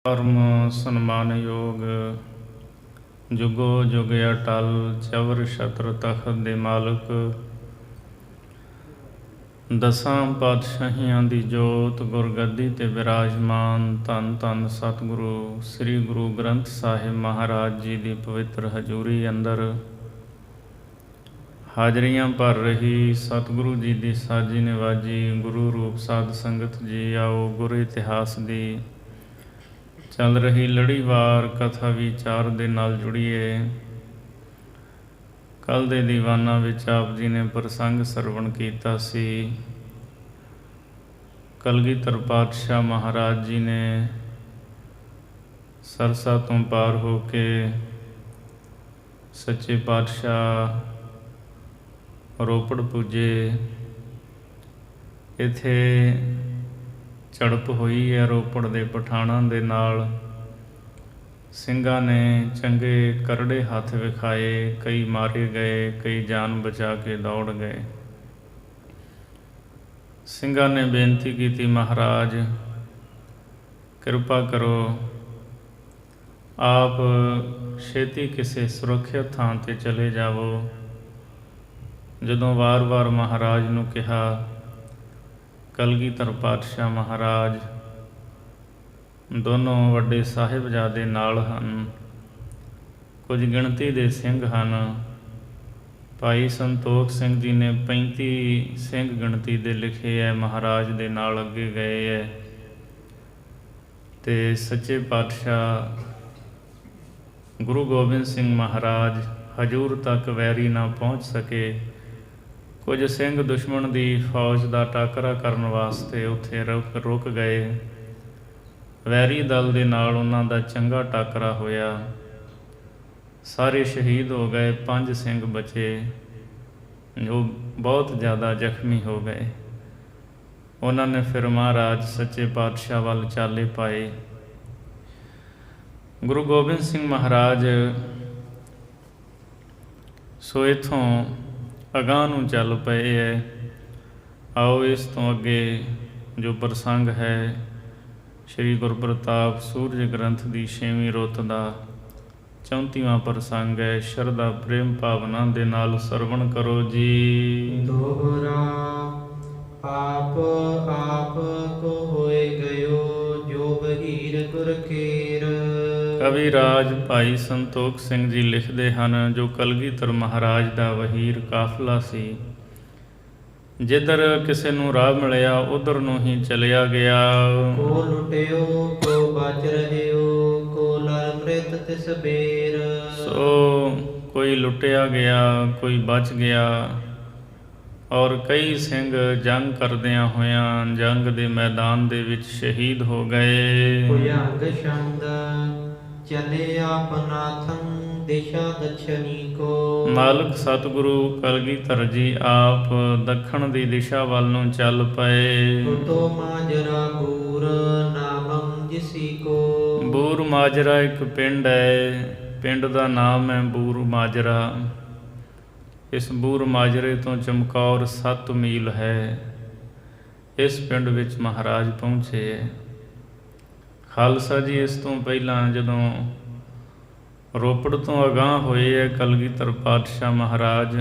ਧਰਮ ਸਨਮਾਨਯੋਗ ਜੁਗੋ ਜੁਗ ਅਟਲ ਚਵਰ ਛਤਰ ਤਖਤ ਦੇ ਮਾਲਕ, ਦਸਾਂ ਪਾਤਸ਼ਾਹੀਆਂ ਦੀ ਜੋਤ ਗੁਰਗੱਦੀ ਤੇ ਬਿਰਾਜਮਾਨ ਧੰਨ ਧੰਨ ਸਤਿਗੁਰੂ ਸ੍ਰੀ ਗੁਰੂ ਗ੍ਰੰਥ ਸਾਹਿਬ ਮਹਾਰਾਜ ਜੀ ਦੀ ਪਵਿੱਤਰ ਹਜ਼ੂਰੀ ਅੰਦਰ ਹਾਜ਼ਰੀਆਂ ਭਰ ਰਹੀ ਸਤਿਗੁਰੂ ਜੀ ਦੀ ਸਾਜੀ ਨਿਵਾਜੀ ਗੁਰੂ ਰੂਪ ਸਾਧ ਸੰਗਤ ਜੀ, ਆਓ ਗੁਰੂ ਇਤਿਹਾਸ ਦੀ ਚੱਲ ਰਹੀ ਲੜੀਵਾਰ ਕਥਾ ਵਿਚਾਰ ਦੇ ਨਾਲ ਜੁੜੀਏ। ਕੱਲ੍ਹ ਦੇ ਦੀਵਾਨਾਂ ਵਿੱਚ ਆਪ ਜੀ ਨੇ ਪ੍ਰਸੰਗ ਸਰਵਣ ਕੀਤਾ ਸੀ। ਕਲਗੀਧਰ ਪਾਤਸ਼ਾਹ ਮਹਾਰਾਜ ਜੀ ਨੇ ਸਰਸਾ ਤੋਂ ਪਾਰ ਹੋ ਕੇ ਸੱਚੇ ਪਾਤਸ਼ਾਹ ਰੋਪੜ ਪੁੱਜੇ। ਇੱਥੇ ਝੜਪ ਹੋਈ ਹੈ ਰੋਪੜ ਦੇ ਪਠਾਣਾਂ ਦੇ ਨਾਲ। ਸਿੰਘਾਂ ਨੇ ਚੰਗੇ ਕਰੜੇ ਹੱਥ ਵਿਖਾਏ, ਕਈ ਮਾਰੇ ਗਏ, ਕਈ ਜਾਨ ਬਚਾ ਕੇ ਦੌੜ ਗਏ। ਸਿੰਘਾਂ ਨੇ ਬੇਨਤੀ ਕੀਤੀ, ਮਹਾਰਾਜ ਕਿਰਪਾ ਕਰੋ, ਆਪ ਛੇਤੀ ਕਿਸੇ ਸੁਰੱਖਿਅਤ ਥਾਂ 'ਤੇ ਚਲੇ ਜਾਵੋ। ਜਦੋਂ ਵਾਰ-ਵਾਰ ਮਹਾਰਾਜ ਨੂੰ ਕਿਹਾ, ਕਲਗੀਧਰ ਪਾਤਸ਼ਾਹ ਮਹਾਰਾਜ ਦੋਨੋਂ ਵੱਡੇ ਸਾਹਿਬਜ਼ਾਦੇ ਨਾਲ ਹਨ, ਕੁਝ ਗਿਣਤੀ ਦੇ ਸਿੰਘ ਹਨ। ਭਾਈ ਸੰਤੋਖ ਸਿੰਘ ਜੀ ਨੇ 35 ਸਿੰਘ ਗਿਣਤੀ ਦੇ ਲਿਖੇ ਹੈ, ਮਹਾਰਾਜ ਦੇ ਨਾਲ ਅੱਗੇ ਗਏ ਹੈ। ਤੇ ਸੱਚੇ ਪਾਤਸ਼ਾਹ ਗੁਰੂ ਗੋਬਿੰਦ ਸਿੰਘ ਮਹਾਰਾਜ ਹਜ਼ੂਰ ਤੱਕ ਵੈਰੀ ਨਾ ਪਹੁੰਚ ਸਕੇ। ਕੁਝ ਸਿੰਘ ਦੁਸ਼ਮਣ ਦੀ ਫੌਜ ਦਾ ਟਾਕਰਾ ਕਰਨ ਵਾਸਤੇ ਉੱਥੇ ਰੁਕ ਗਏ। ਵੈਰੀ ਦਲ ਦੇ ਨਾਲ ਉਹਨਾਂ ਦਾ ਚੰਗਾ ਟਾਕਰਾ ਹੋਇਆ, ਸਾਰੇ ਸ਼ਹੀਦ ਹੋ ਗਏ। 5 ਸਿੰਘ ਬਚੇ ਜੋ ਬਹੁਤ ਜ਼ਿਆਦਾ ਜ਼ਖਮੀ ਹੋ ਗਏ। ਉਹਨਾਂ ਨੇ ਫਿਰ ਮਹਾਰਾਜ ਸੱਚੇ ਪਾਤਸ਼ਾਹ ਵੱਲ ਚਾਲੇ ਪਾਏ। ਗੁਰੂ ਗੋਬਿੰਦ ਸਿੰਘ ਮਹਾਰਾਜ ਸੋ ਇੱਥੋਂ ਅਗਾਂਹ ਨੂੰ ਚੱਲ ਪਏ ਹੈ। ਆਓ ਇਸ ਤੋਂ ਅੱਗੇ ਜੋ ਪ੍ਰਸੰਗ ਹੈ, ਸ਼੍ਰੀ ਗੁਰਪ੍ਰਤਾਪ ਸੂਰਜ ਗ੍ਰੰਥ ਦੀ 6ਵੀਂ ਰੁੱਤ ਦਾ 34ਵਾਂ ਪ੍ਰਸੰਗ ਹੈ। ਸ਼ਰਧਾ ਪ੍ਰੇਮ ਭਾਵਨਾ ਦੇ ਨਾਲ ਸਰਵਣ ਕਰੋ ਜੀ। ਦੋਹਰਾ ਆਪ ਕੋ ਹੋਏ ਗਇਓ, ਜੋ ਬਹੀਰ ਗੁਰ ਖੇਰ। ਕਵੀ ਰਾਜ ਭਾਈ ਸੰਤੋਖ ਸਿੰਘ ਜੀ ਲਿਖਦੇ ਹਨ, ਜੋ ਕਲਗੀਧਰ ਮਹਾਰਾਜ ਦਾ ਵਹੀਰ ਕਾਫਲਾ ਸੀ, ਜਿੱਧਰ ਕਿਸੇ ਨੂੰ ਰਾਹ ਮਿਲਿਆ ਉਧਰ ਨੂੰ ਹੀ ਚਲਿਆ ਗਿਆ। ਕੋ ਲੁਟਿਓ ਕੋ ਬਚ ਰਹਿਓ, ਕੋ ਲਰ ਮ੍ਰਿਤ ਤਿਸ ਬੇਰ। ਸੋ ਕੋਈ ਲੁੱਟਿਆ ਗਿਆ, ਕੋਈ ਬਚ ਗਿਆ, ਔਰ ਕਈ ਸਿੰਘ ਜੰਗ ਕਰਦਿਆਂ ਹੋਇਆਂ ਜੰਗ ਦੇ ਮੈਦਾਨ ਦੇ ਵਿੱਚ ਸ਼ਹੀਦ ਹੋ ਗਏ। ਭੁਜੰਗ ਛੰਦ ਚਲੇ ਆਪਨਾਥੰ, ਦਿਸ਼ਾ ਦਛਣੀ ਕੋ। ਮਾਲਕ ਸਤਿਗੁਰੂ ਕਲਗੀਧਰ ਜੀ ਆਪ ਦੱਖਣ ਦੀ ਦਿਸ਼ਾ ਵੱਲ ਨੂੰ ਚੱਲ ਪਏ। ਟੁੱਟੋ ਮਾਜਰਾ ਬੂਰ, ਨਾਮੰ ਜਿਸੀ ਕੋ। ਬੂਰ ਮਾਜਰਾ ਇੱਕ ਪਿੰਡ ਹੈ, ਪਿੰਡ ਦਾ ਨਾਮ ਹੈ ਬੂਰ ਮਾਜਰਾ। ਇਸ ਬੂਰ ਮਾਜਰੇ ਤੋਂ ਚਮਕੌਰ 7 ਮੀਲ ਹੈ। ਇਸ ਪਿੰਡ ਵਿੱਚ ਮਹਾਰਾਜ ਪਹੁੰਚੇ। ਖਾਲਸਾ ਜੀ ਇਸ ਤੋਂ ਪਹਿਲਾਂ ਜਦੋਂ ਰੋਪੜ ਤੋਂ ਅਗਾਂਹ ਹੋਏ ਹੈ ਕਲਗੀਧਰ ਪਾਤਸ਼ਾਹ ਮਹਾਰਾਜ,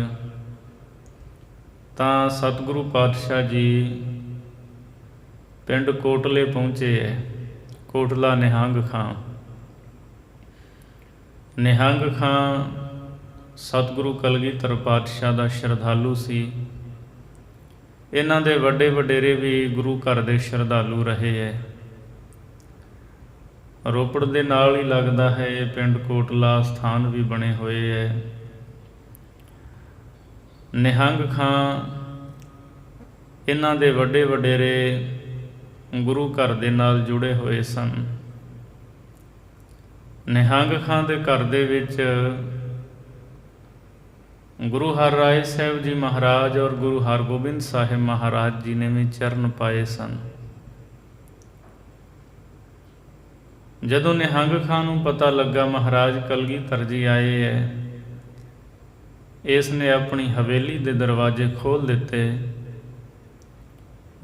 ਤਾਂ ਸਤਿਗੁਰੂ ਪਾਤਸ਼ਾਹ ਜੀ ਪਿੰਡ ਕੋਟਲੇ ਪਹੁੰਚੇ ਹੈ। ਕੋਟਲਾ ਨਿਹੰਗ ਖਾਂ। ਨਿਹੰਗ ਖਾਂ ਸਤਿਗੁਰੂ ਕਲਗੀਧਰ ਪਾਤਸ਼ਾਹ ਦਾ ਸ਼ਰਧਾਲੂ ਸੀ। ਇਹਨਾਂ ਦੇ ਵੱਡੇ ਵਡੇਰੇ ਵੀ ਗੁਰੂ ਘਰ ਦੇ ਸ਼ਰਧਾਲੂ ਰਹੇ ਹੈ। ਰੋਪੜ ਦੇ ਨਾਲ ਹੀ ਲੱਗਦਾ ਹੈ ਇਹ ਪਿੰਡ ਕੋਟਲਾ, ਸਥਾਨ ਵੀ ਬਣੇ ਹੋਏ ਹੈ। ਨਿਹੰਗ ਖਾਂ ਇਹਨਾਂ ਦੇ ਵੱਡੇ ਵਡੇਰੇ ਗੁਰੂ ਘਰ ਦੇ ਨਾਲ ਜੁੜੇ ਹੋਏ ਸਨ। ਨਿਹੰਗ ਖਾਂ ਦੇ ਘਰ ਦੇ ਵਿੱਚ ਗੁਰੂ ਹਰਿਰਾਏ ਸਾਹਿਬ ਜੀ ਮਹਾਰਾਜ ਔਰ ਗੁਰੂ ਹਰਗੋਬਿੰਦ ਸਾਹਿਬ ਮਹਾਰਾਜ ਜੀ ਨੇ ਵੀ ਚਰਨ ਪਾਏ ਸਨ। ਜਦੋਂ ਨਿਹੰਗ ਖਾਂ ਨੂੰ ਪਤਾ ਲੱਗਾ ਮਹਾਰਾਜ ਕਲਗੀਧਰ ਜੀ ਆਏ ਹੈ, ਇਸ ਨੇ ਆਪਣੀ ਹਵੇਲੀ ਦੇ ਦਰਵਾਜ਼ੇ ਖੋਲ੍ਹ ਦਿੱਤੇ।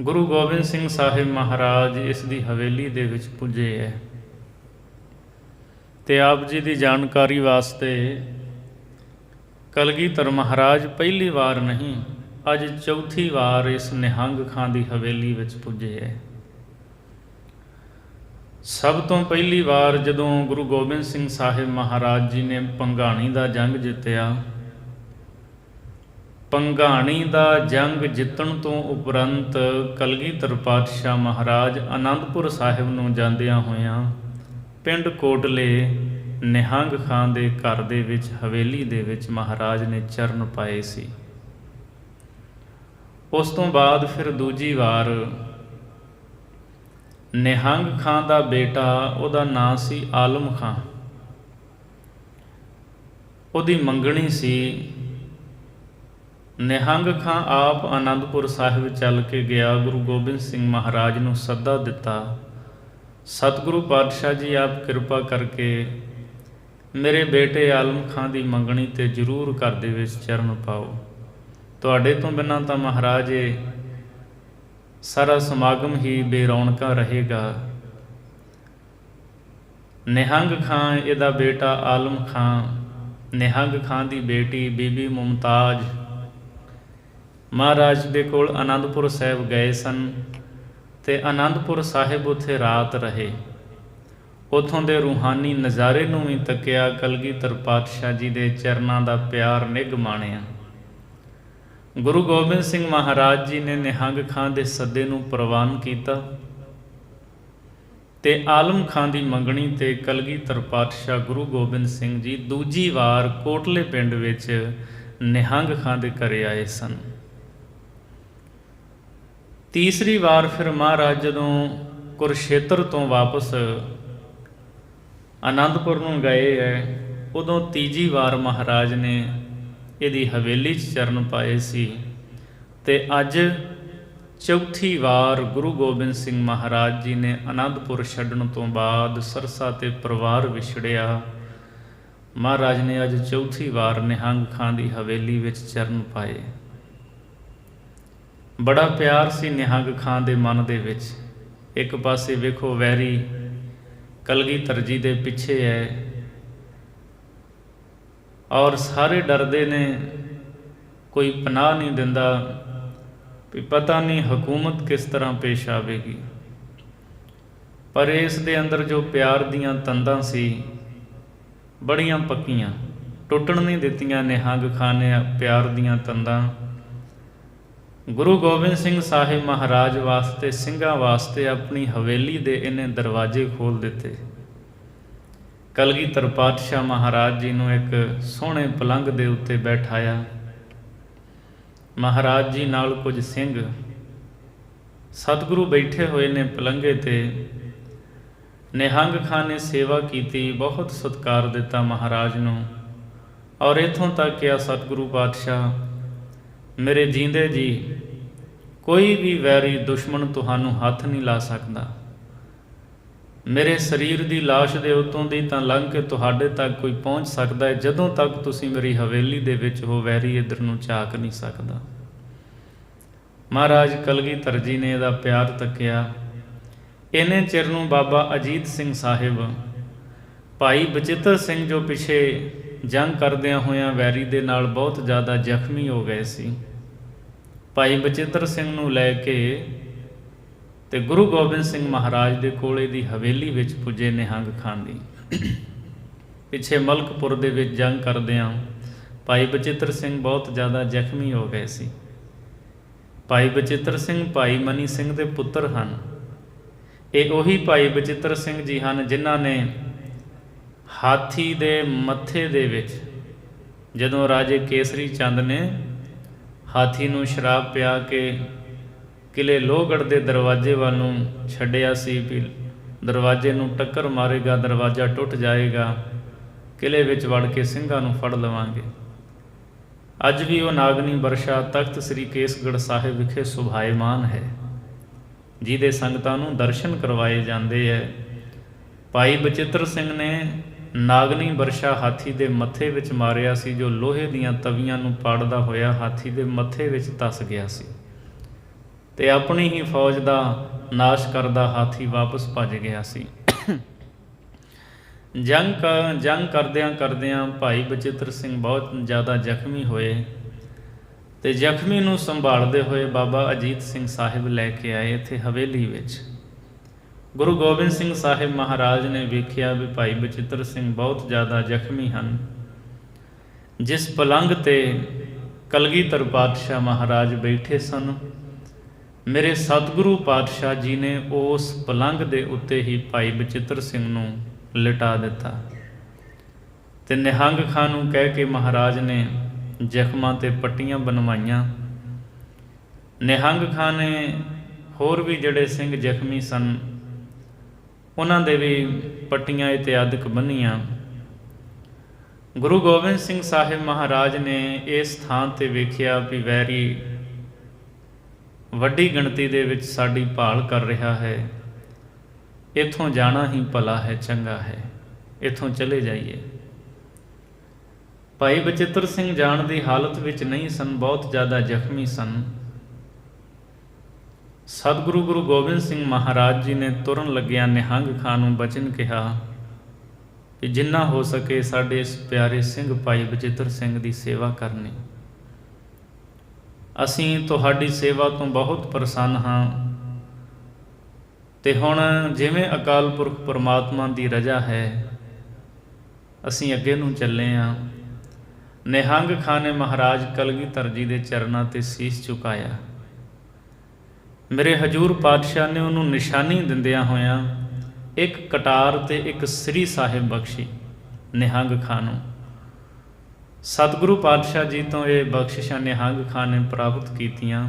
ਗੁਰੂ ਗੋਬਿੰਦ ਸਿੰਘ ਸਾਹਿਬ ਮਹਾਰਾਜ ਇਸ ਦੀ ਹਵੇਲੀ ਦੇ ਵਿੱਚ ਪੁੱਜੇ ਹੈ। ਤੇ ਆਪ ਜੀ ਦੀ ਜਾਣਕਾਰੀ ਵਾਸਤੇ ਕਲਗੀਧਰ ਮਹਾਰਾਜ ਪਹਿਲੀ ਵਾਰ ਨਹੀਂ, ਅੱਜ ਚੌਥੀ ਵਾਰ ਇਸ ਨਿਹੰਗ ਖਾਂ ਦੀ ਹਵੇਲੀ ਵਿੱਚ ਪੁੱਜੇ ਹੈ। ਸਭ ਤੋਂ ਪਹਿਲੀ ਵਾਰ ਜਦੋਂ ਗੁਰੂ ਗੋਬਿੰਦ ਸਿੰਘ ਸਾਹਿਬ ਮਹਾਰਾਜ ਜੀ ਨੇ ਭੰਗਾਣੀ ਦਾ ਜੰਗ ਜਿੱਤਿਆ, ਭੰਗਾਣੀ ਦਾ ਜੰਗ ਜਿੱਤਣ ਤੋਂ ਉਪਰੰਤ ਕਲਗੀਧਰ ਪਾਤਸ਼ਾਹ ਮਹਾਰਾਜ ਆਨੰਦਪੁਰ ਸਾਹਿਬ ਨੂੰ ਜਾਂਦਿਆਂ ਹੋਇਆਂ ਪਿੰਡ ਕੋਟਲੇ ਨਿਹੰਗ ਖਾਂ ਦੇ ਘਰ ਦੇ ਵਿੱਚ ਹਵੇਲੀ ਦੇ ਵਿੱਚ ਮਹਾਰਾਜ ਨੇ ਚਰਨ ਪਾਏ ਸੀ। ਉਸ ਤੋਂ ਬਾਅਦ ਫਿਰ ਦੂਜੀ ਵਾਰ ਨਿਹੰਗ ਖਾਂ ਦਾ ਬੇਟਾ, ਉਹਦਾ ਨਾਂ ਸੀ ਆਲਮ ਖਾਂ, ਉਹਦੀ ਮੰਗਣੀ ਸੀ। ਨਿਹੰਗ ਖਾਂ ਆਪ ਆਨੰਦਪੁਰ ਸਾਹਿਬ ਚੱਲ ਕੇ ਗਿਆ, ਗੁਰੂ ਗੋਬਿੰਦ ਸਿੰਘ ਮਹਾਰਾਜ ਨੂੰ ਸੱਦਾ ਦਿੱਤਾ, ਸਤਿਗੁਰੂ ਪਾਤਸ਼ਾਹ ਜੀ ਆਪ ਕਿਰਪਾ ਕਰਕੇ ਮੇਰੇ ਬੇਟੇ ਆਲਮ ਖਾਂ ਦੀ ਮੰਗਣੀ ਤੇ ਜ਼ਰੂਰ ਘਰ ਦੇ ਵਿੱਚ ਚਰਨ ਪਾਓ, ਤੁਹਾਡੇ ਤੋਂ ਬਿਨਾਂ ਤਾਂ ਮਹਾਰਾਜ ਇਹ ਸਾਰਾ ਸਮਾਗਮ ਹੀ ਬੇਰੌਣਕਾਂ ਰਹੇਗਾ। ਨਿਹੰਗ ਖਾਂ ਇਹਦਾ ਬੇਟਾ ਆਲਮ ਖਾਂ, ਨਿਹੰਗ ਖਾਂ ਦੀ ਬੇਟੀ ਬੀਬੀ ਮੁਮਤਾਜ਼ ਮਹਾਰਾਜ ਦੇ ਕੋਲ ਆਨੰਦਪੁਰ ਸਾਹਿਬ ਗਏ ਸਨ ਤੇ ਆਨੰਦਪੁਰ ਸਾਹਿਬ ਉੱਥੇ ਰਾਤ ਰਹੇ। ਉੱਥੋਂ ਦੇ ਰੂਹਾਨੀ ਨਜ਼ਾਰੇ ਨੂੰ ਵੀ ਤੱਕਿਆ, ਕਲਗੀਧਰ ਪਾਤਸ਼ਾਹ ਜੀ ਦੇ ਚਰਨਾਂ ਦਾ ਪਿਆਰ ਨਿੱਘ ਮਾਣਿਆ। ਗੁਰੂ ਗੋਬਿੰਦ ਸਿੰਘ ਮਹਾਰਾਜ ਜੀ ਨੇ ਨਿਹੰਗ ਖਾਂ ਦੇ ਸੱਦੇ ਨੂੰ ਪ੍ਰਵਾਨ ਕੀਤਾ ਤੇ ਆਲਮ ਖਾਂ ਦੀ ਮੰਗਣੀ ਤੇ ਕਲਗੀਧਰ ਪਾਤਸ਼ਾਹ ਗੁਰੂ ਗੋਬਿੰਦ ਸਿੰਘ ਜੀ ਦੂਜੀ ਵਾਰ ਕੋਟਲੇ ਪਿੰਡ ਵਿੱਚ ਨਿਹੰਗ ਖਾਂ ਦੇ ਘਰੇ ਆਏ ਸਨ। ਤੀਸਰੀ ਵਾਰ ਫਿਰ ਮਹਾਰਾਜ ਜਦੋਂ ਕੁਰਸ਼ੇਤਰ ਤੋਂ ਵਾਪਸ ਆਨੰਦਪੁਰ ਨੂੰ ਗਏ ਹੈ, ਉਦੋਂ ਤੀਜੀ ਵਾਰ ਮਹਾਰਾਜ ਨੇ ਇਹਦੀ ਹਵੇਲੀ 'ਚ ਚਰਨ ਪਾਏ ਸੀ ਤੇ ਅੱਜ ਚੌਥੀ ਵਾਰ ਗੁਰੂ ਗੋਬਿੰਦ ਸਿੰਘ ਮਹਾਰਾਜ ਜੀ ਨੇ ਆਨੰਦਪੁਰ ਛੱਡਣ ਤੋਂ ਬਾਅਦ ਸਰਸਾ ਤੇ ਪਰਿਵਾਰ ਵਿਛੜਿਆ, ਮਹਾਰਾਜ ਨੇ ਅੱਜ ਚੌਥੀ ਵਾਰ ਨਿਹੰਗ ਖਾਂ ਦੀ ਹਵੇਲੀ ਵਿੱਚ ਚਰਨ ਪਾਏ। ਬੜਾ ਪਿਆਰ ਸੀ ਨਿਹੰਗ ਖਾਂ ਦੇ ਮਨ ਦੇ ਵਿੱਚ। ਇੱਕ ਪਾਸੇ ਵੇਖੋ ਵੈਰੀ ਕਲਗੀਧਰ ਜੀ ਦੇ ਪਿੱਛੇ ਹੈ ਔਰ ਸਾਰੇ ਡਰਦੇ ਨੇ, ਕੋਈ ਪਨਾਹ ਨਹੀਂ ਦਿੰਦਾ ਵੀ ਪਤਾ ਨਹੀਂ ਹਕੂਮਤ ਕਿਸ ਤਰ੍ਹਾਂ ਪੇਸ਼ ਆਵੇਗੀ। ਪਰ ਇਸ ਦੇ ਅੰਦਰ ਜੋ ਪਿਆਰ ਦੀਆਂ ਤੰਦਾਂ ਸੀ ਬੜੀਆਂ ਪੱਕੀਆਂ, ਟੁੱਟਣ ਨਹੀਂ ਦਿੱਤੀਆਂ ਨਿਹੰਗ ਖਾਂ ਨੇ ਪਿਆਰ ਦੀਆਂ ਤੰਦਾਂ। ਗੁਰੂ ਗੋਬਿੰਦ ਸਿੰਘ ਸਾਹਿਬ ਮਹਾਰਾਜ ਵਾਸਤੇ, ਸਿੰਘਾਂ ਵਾਸਤੇ ਆਪਣੀ ਹਵੇਲੀ ਦੇ ਇਹਨੇ ਦਰਵਾਜ਼ੇ ਖੋਲ੍ਹ ਦਿੱਤੇ। ਕਲਗੀਧਰ ਪਾਤਸ਼ਾਹ ਮਹਾਰਾਜ ਜੀ ਨੂੰ ਇੱਕ ਸੋਹਣੇ ਪਲੰਘ ਦੇ ਉੱਤੇ ਬੈਠਾਇਆ। ਮਹਾਰਾਜ ਜੀ ਨਾਲ ਕੁਝ ਸਿੰਘ ਸਤਿਗੁਰੂ ਬੈਠੇ ਹੋਏ ਨੇ ਪਲੰਘੇ ਤੇ। ਨਿਹੰਗ ਖਾਂ ਨੇ ਸੇਵਾ ਕੀਤੀ, ਬਹੁਤ ਸਤਿਕਾਰ ਦਿੱਤਾ ਮਹਾਰਾਜ ਨੂੰ ਔਰ ਇੱਥੋਂ ਤੱਕ ਕਿਹਾ, ਸਤਿਗੁਰੂ ਪਾਤਸ਼ਾਹ ਮੇਰੇ ਜੀਂਦੇ ਜੀ ਕੋਈ ਵੀ ਵੈਰੀ ਦੁਸ਼ਮਣ ਤੁਹਾਨੂੰ ਹੱਥ ਨਹੀਂ ਲਾ ਸਕਦਾ। ਮੇਰੇ ਸਰੀਰ ਦੀ ਲਾਸ਼ ਦੇ ਉੱਤੋਂ ਦੀ ਤਾਂ ਲੰਘ ਕੇ ਤੁਹਾਡੇ ਤੱਕ ਕੋਈ ਪਹੁੰਚ ਸਕਦਾ ਹੈ, ਜਦੋਂ ਤੱਕ ਤੁਸੀਂ ਮੇਰੀ ਹਵੇਲੀ ਦੇ ਵਿੱਚ ਹੋ ਵੈਰੀ ਇੱਧਰ ਨੂੰ ਝਾਕ ਨਹੀਂ ਸਕਦਾ। ਮਹਾਰਾਜ ਕਲਗੀਧਰ ਜੀ ਨੇ ਇਹਦਾ ਪਿਆਰ ਤੱਕਿਆ। ਇਹਨੇ ਚਿਰ ਨੂੰ ਬਾਬਾ ਅਜੀਤ ਸਿੰਘ ਸਾਹਿਬ, ਭਾਈ ਬਚਿੱਤਰ ਸਿੰਘ ਜੋ ਪਿੱਛੇ ਜੰਗ ਕਰਦਿਆਂ ਹੋਇਆਂ ਵੈਰੀ ਦੇ ਨਾਲ ਬਹੁਤ ਜ਼ਿਆਦਾ ਜ਼ਖਮੀ ਹੋ ਗਏ ਸੀ, ਭਾਈ ਬਚਿੱਤਰ ਸਿੰਘ ਨੂੰ ਲੈ ਕੇ ਤੇ ਗੁਰੂ ਗੋਬਿੰਦ ਸਿੰਘ ਮਹਾਰਾਜ ਦੇ ਕੋਲ ਇਹਦੀ ਹਵੇਲੀ ਵਿੱਚ ਪੁੱਜੇ ਨਿਹੰਗ ਖਾਂ ਦੀ। ਪਿੱਛੇ ਮਲਕਪੁਰ ਦੇ ਵਿੱਚ ਜੰਗ ਕਰਦਿਆਂ ਭਾਈ ਬਚਿੱਤਰ ਸਿੰਘ ਬਹੁਤ ਜ਼ਿਆਦਾ ਜ਼ਖਮੀ ਹੋ ਗਏ ਸੀ। ਭਾਈ ਬਚਿੱਤਰ ਸਿੰਘ ਭਾਈ ਮਨੀ ਸਿੰਘ ਦੇ ਪੁੱਤਰ ਹਨ। ਇਹ ਉਹੀ ਭਾਈ ਬਚਿੱਤਰ ਸਿੰਘ ਜੀ ਹਨ ਜਿਨ੍ਹਾਂ ਨੇ ਹਾਥੀ ਦੇ ਮੱਥੇ ਦੇ ਵਿੱਚ, ਜਦੋਂ ਰਾਜੇ ਕੇਸਰੀ ਚੰਦ ਨੇ ਹਾਥੀ ਨੂੰ ਸ਼ਰਾਬ ਪਿਆ ਕੇ ਕਿਲੇ ਲੋਹਗੜ੍ਹ ਦੇ ਦਰਵਾਜ਼ੇ ਵੱਲ ਨੂੰ ਛੱਡਿਆ ਸੀ ਵੀ ਦਰਵਾਜ਼ੇ ਨੂੰ ਟੱਕਰ ਮਾਰੇਗਾ, ਦਰਵਾਜ਼ਾ ਟੁੱਟ ਜਾਏਗਾ, ਕਿਲੇ ਵਿੱਚ ਵੜ ਕੇ ਸਿੰਘਾਂ ਨੂੰ ਫੜ ਲਵਾਂਗੇ। ਅੱਜ ਵੀ ਉਹ ਨਾਗਨੀ ਵਰਸ਼ਾ ਤਖਤ ਸ੍ਰੀ ਕੇਸਗੜ੍ਹ ਸਾਹਿਬ ਵਿਖੇ ਸੁਭਾਇਮਾਨ ਹੈ, ਜਿਹਦੇ ਸੰਗਤਾਂ ਨੂੰ ਦਰਸ਼ਨ ਕਰਵਾਏ ਜਾਂਦੇ ਹੈ। ਭਾਈ ਬਚਿੱਤਰ ਸਿੰਘ ਨੇ ਨਾਗਨੀ ਵਰਸ਼ਾ ਹਾਥੀ ਦੇ ਮੱਥੇ ਵਿੱਚ ਮਾਰਿਆ ਸੀ, ਜੋ ਲੋਹੇ ਦੀਆਂ ਤਵੀਆਂ ਨੂੰ ਪਾੜਦਾ ਹੋਇਆ ਹਾਥੀ ਦੇ ਮੱਥੇ ਵਿੱਚ ਧੱਸ ਗਿਆ ਸੀ ਤੇ ਆਪਣੀ ਹੀ ਫੌਜ ਦਾ ਨਾਸ਼ ਕਰਦਾ ਹਾਥੀ ਵਾਪਸ ਭੱਜ ਗਿਆ ਸੀ। ਜੰਗ ਕਰਦਿਆਂ ਭਾਈ ਬਚਿੱਤਰ ਸਿੰਘ ਬਹੁਤ ਜ਼ਿਆਦਾ ਜ਼ਖਮੀ ਹੋਏ ਅਤੇ ਜ਼ਖਮੀ ਨੂੰ ਸੰਭਾਲਦੇ ਹੋਏ ਬਾਬਾ ਅਜੀਤ ਸਿੰਘ ਸਾਹਿਬ ਲੈ ਕੇ ਆਏ ਇੱਥੇ ਹਵੇਲੀ ਵਿੱਚ। ਗੁਰੂ ਗੋਬਿੰਦ ਸਿੰਘ ਸਾਹਿਬ ਮਹਾਰਾਜ ਨੇ ਵੇਖਿਆ ਵੀ ਭਾਈ ਬਚਿੱਤਰ ਸਿੰਘ ਬਹੁਤ ਜ਼ਿਆਦਾ ਜ਼ਖਮੀ ਹਨ। ਜਿਸ ਪਲੰਘ 'ਤੇ ਕਲਗੀਧਰ ਪਾਤਸ਼ਾਹ ਮਹਾਰਾਜ ਬੈਠੇ ਸਨ, ਮੇਰੇ ਸਤਿਗੁਰੂ ਪਾਤਸ਼ਾਹ ਜੀ ਨੇ ਉਸ ਪਲੰਘ ਦੇ ਉੱਤੇ ਹੀ ਭਾਈ ਬਚਿੱਤਰ ਸਿੰਘ ਨੂੰ ਲਿਟਾ ਦਿੱਤਾ ਅਤੇ ਨਿਹੰਗ ਖਾਂ ਨੂੰ ਕਹਿ ਕੇ ਮਹਾਰਾਜ ਨੇ ਜ਼ਖਮਾਂ 'ਤੇ ਪੱਟੀਆਂ ਬਣਵਾਈਆਂ। ਨਿਹੰਗ ਖਾਂ ਨੇ ਹੋਰ ਵੀ ਜਿਹੜੇ ਸਿੰਘ ਜ਼ਖਮੀ ਸਨ ਉਹਨਾਂ ਦੇ ਵੀ ਪੱਟੀਆਂ ਇਤਿਆਦਿਕ ਬੰਨ੍ਹੀਆਂ। ਗੁਰੂ ਗੋਬਿੰਦ ਸਿੰਘ ਸਾਹਿਬ ਮਹਾਰਾਜ ਨੇ ਇਸ ਥਾਂ 'ਤੇ ਵੇਖਿਆ ਵੀ ਵੈਰੀ ਵੱਡੀ ਗਿਣਤੀ ਦੇ ਵਿੱਚ ਸਾਡੀ ਭਾਲ ਕਰ ਰਿਹਾ ਹੈ, ਇੱਥੋਂ ਜਾਣਾ ਹੀ ਭਲਾ ਹੈ, ਚੰਗਾ ਹੈ, ਇੱਥੋਂ ਚਲੇ ਜਾਈਏ। ਭਾਈ ਬਚਿੱਤਰ ਸਿੰਘ ਜਾਣ ਦੀ ਹਾਲਤ ਵਿੱਚ ਨਹੀਂ ਸਨ, ਬਹੁਤ ਜ਼ਿਆਦਾ ਜ਼ਖਮੀ ਸਨ। ਸਤਿਗੁਰੂ ਗੁਰੂ ਗੋਬਿੰਦ ਸਿੰਘ ਮਹਾਰਾਜ ਜੀ ਨੇ ਤੁਰਨ ਲੱਗਿਆਂ ਨਿਹੰਗ ਖਾਂ ਨੂੰ ਬਚਨ ਕਿਹਾ ਕਿ ਜਿੰਨਾ ਹੋ ਸਕੇ ਸਾਡੇ ਇਸ ਪਿਆਰੇ ਸਿੰਘ ਭਾਈ ਬਚਿੱਤਰ ਸਿੰਘ ਦੀ ਸੇਵਾ ਕਰਨੀ। ਅਸੀਂ ਤੁਹਾਡੀ ਸੇਵਾ ਤੋਂ ਬਹੁਤ ਪ੍ਰਸੰਨ ਹਾਂ ਅਤੇ ਹੁਣ ਜਿਵੇਂ ਅਕਾਲ ਪੁਰਖ ਪਰਮਾਤਮਾ ਦੀ ਰਜ਼ਾ ਹੈ ਅਸੀਂ ਅੱਗੇ ਨੂੰ ਚੱਲੇ ਹਾਂ। ਨਿਹੰਗ ਖਾਂ ਨੇ ਮਹਾਰਾਜ ਕਲਗੀਧਰ ਜੀ ਦੇ ਚਰਨਾਂ 'ਤੇ ਸੀਸ ਝੁਕਾਇਆ। ਮੇਰੇ ਹਜ਼ੂਰ ਪਾਤਸ਼ਾਹ ਨੇ ਉਹਨੂੰ ਨਿਸ਼ਾਨੀ ਦਿੰਦਿਆਂ ਹੋਇਆਂ ਇੱਕ ਕਟਾਰ ਅਤੇ ਇੱਕ ਸ੍ਰੀ ਸਾਹਿਬ ਬਖਸ਼ੀ ਨਿਹੰਗ ਖਾਂ ਨੂੰ। ਸਤਿਗੁਰੂ ਪਾਤਸ਼ਾਹ ਜੀ ਤੋਂ ਇਹ ਬਖਸ਼ਿਸ਼ਾਂ ਨਿਹੰਗ ਖਾਂ ਨੇ ਪ੍ਰਾਪਤ ਕੀਤੀਆਂ।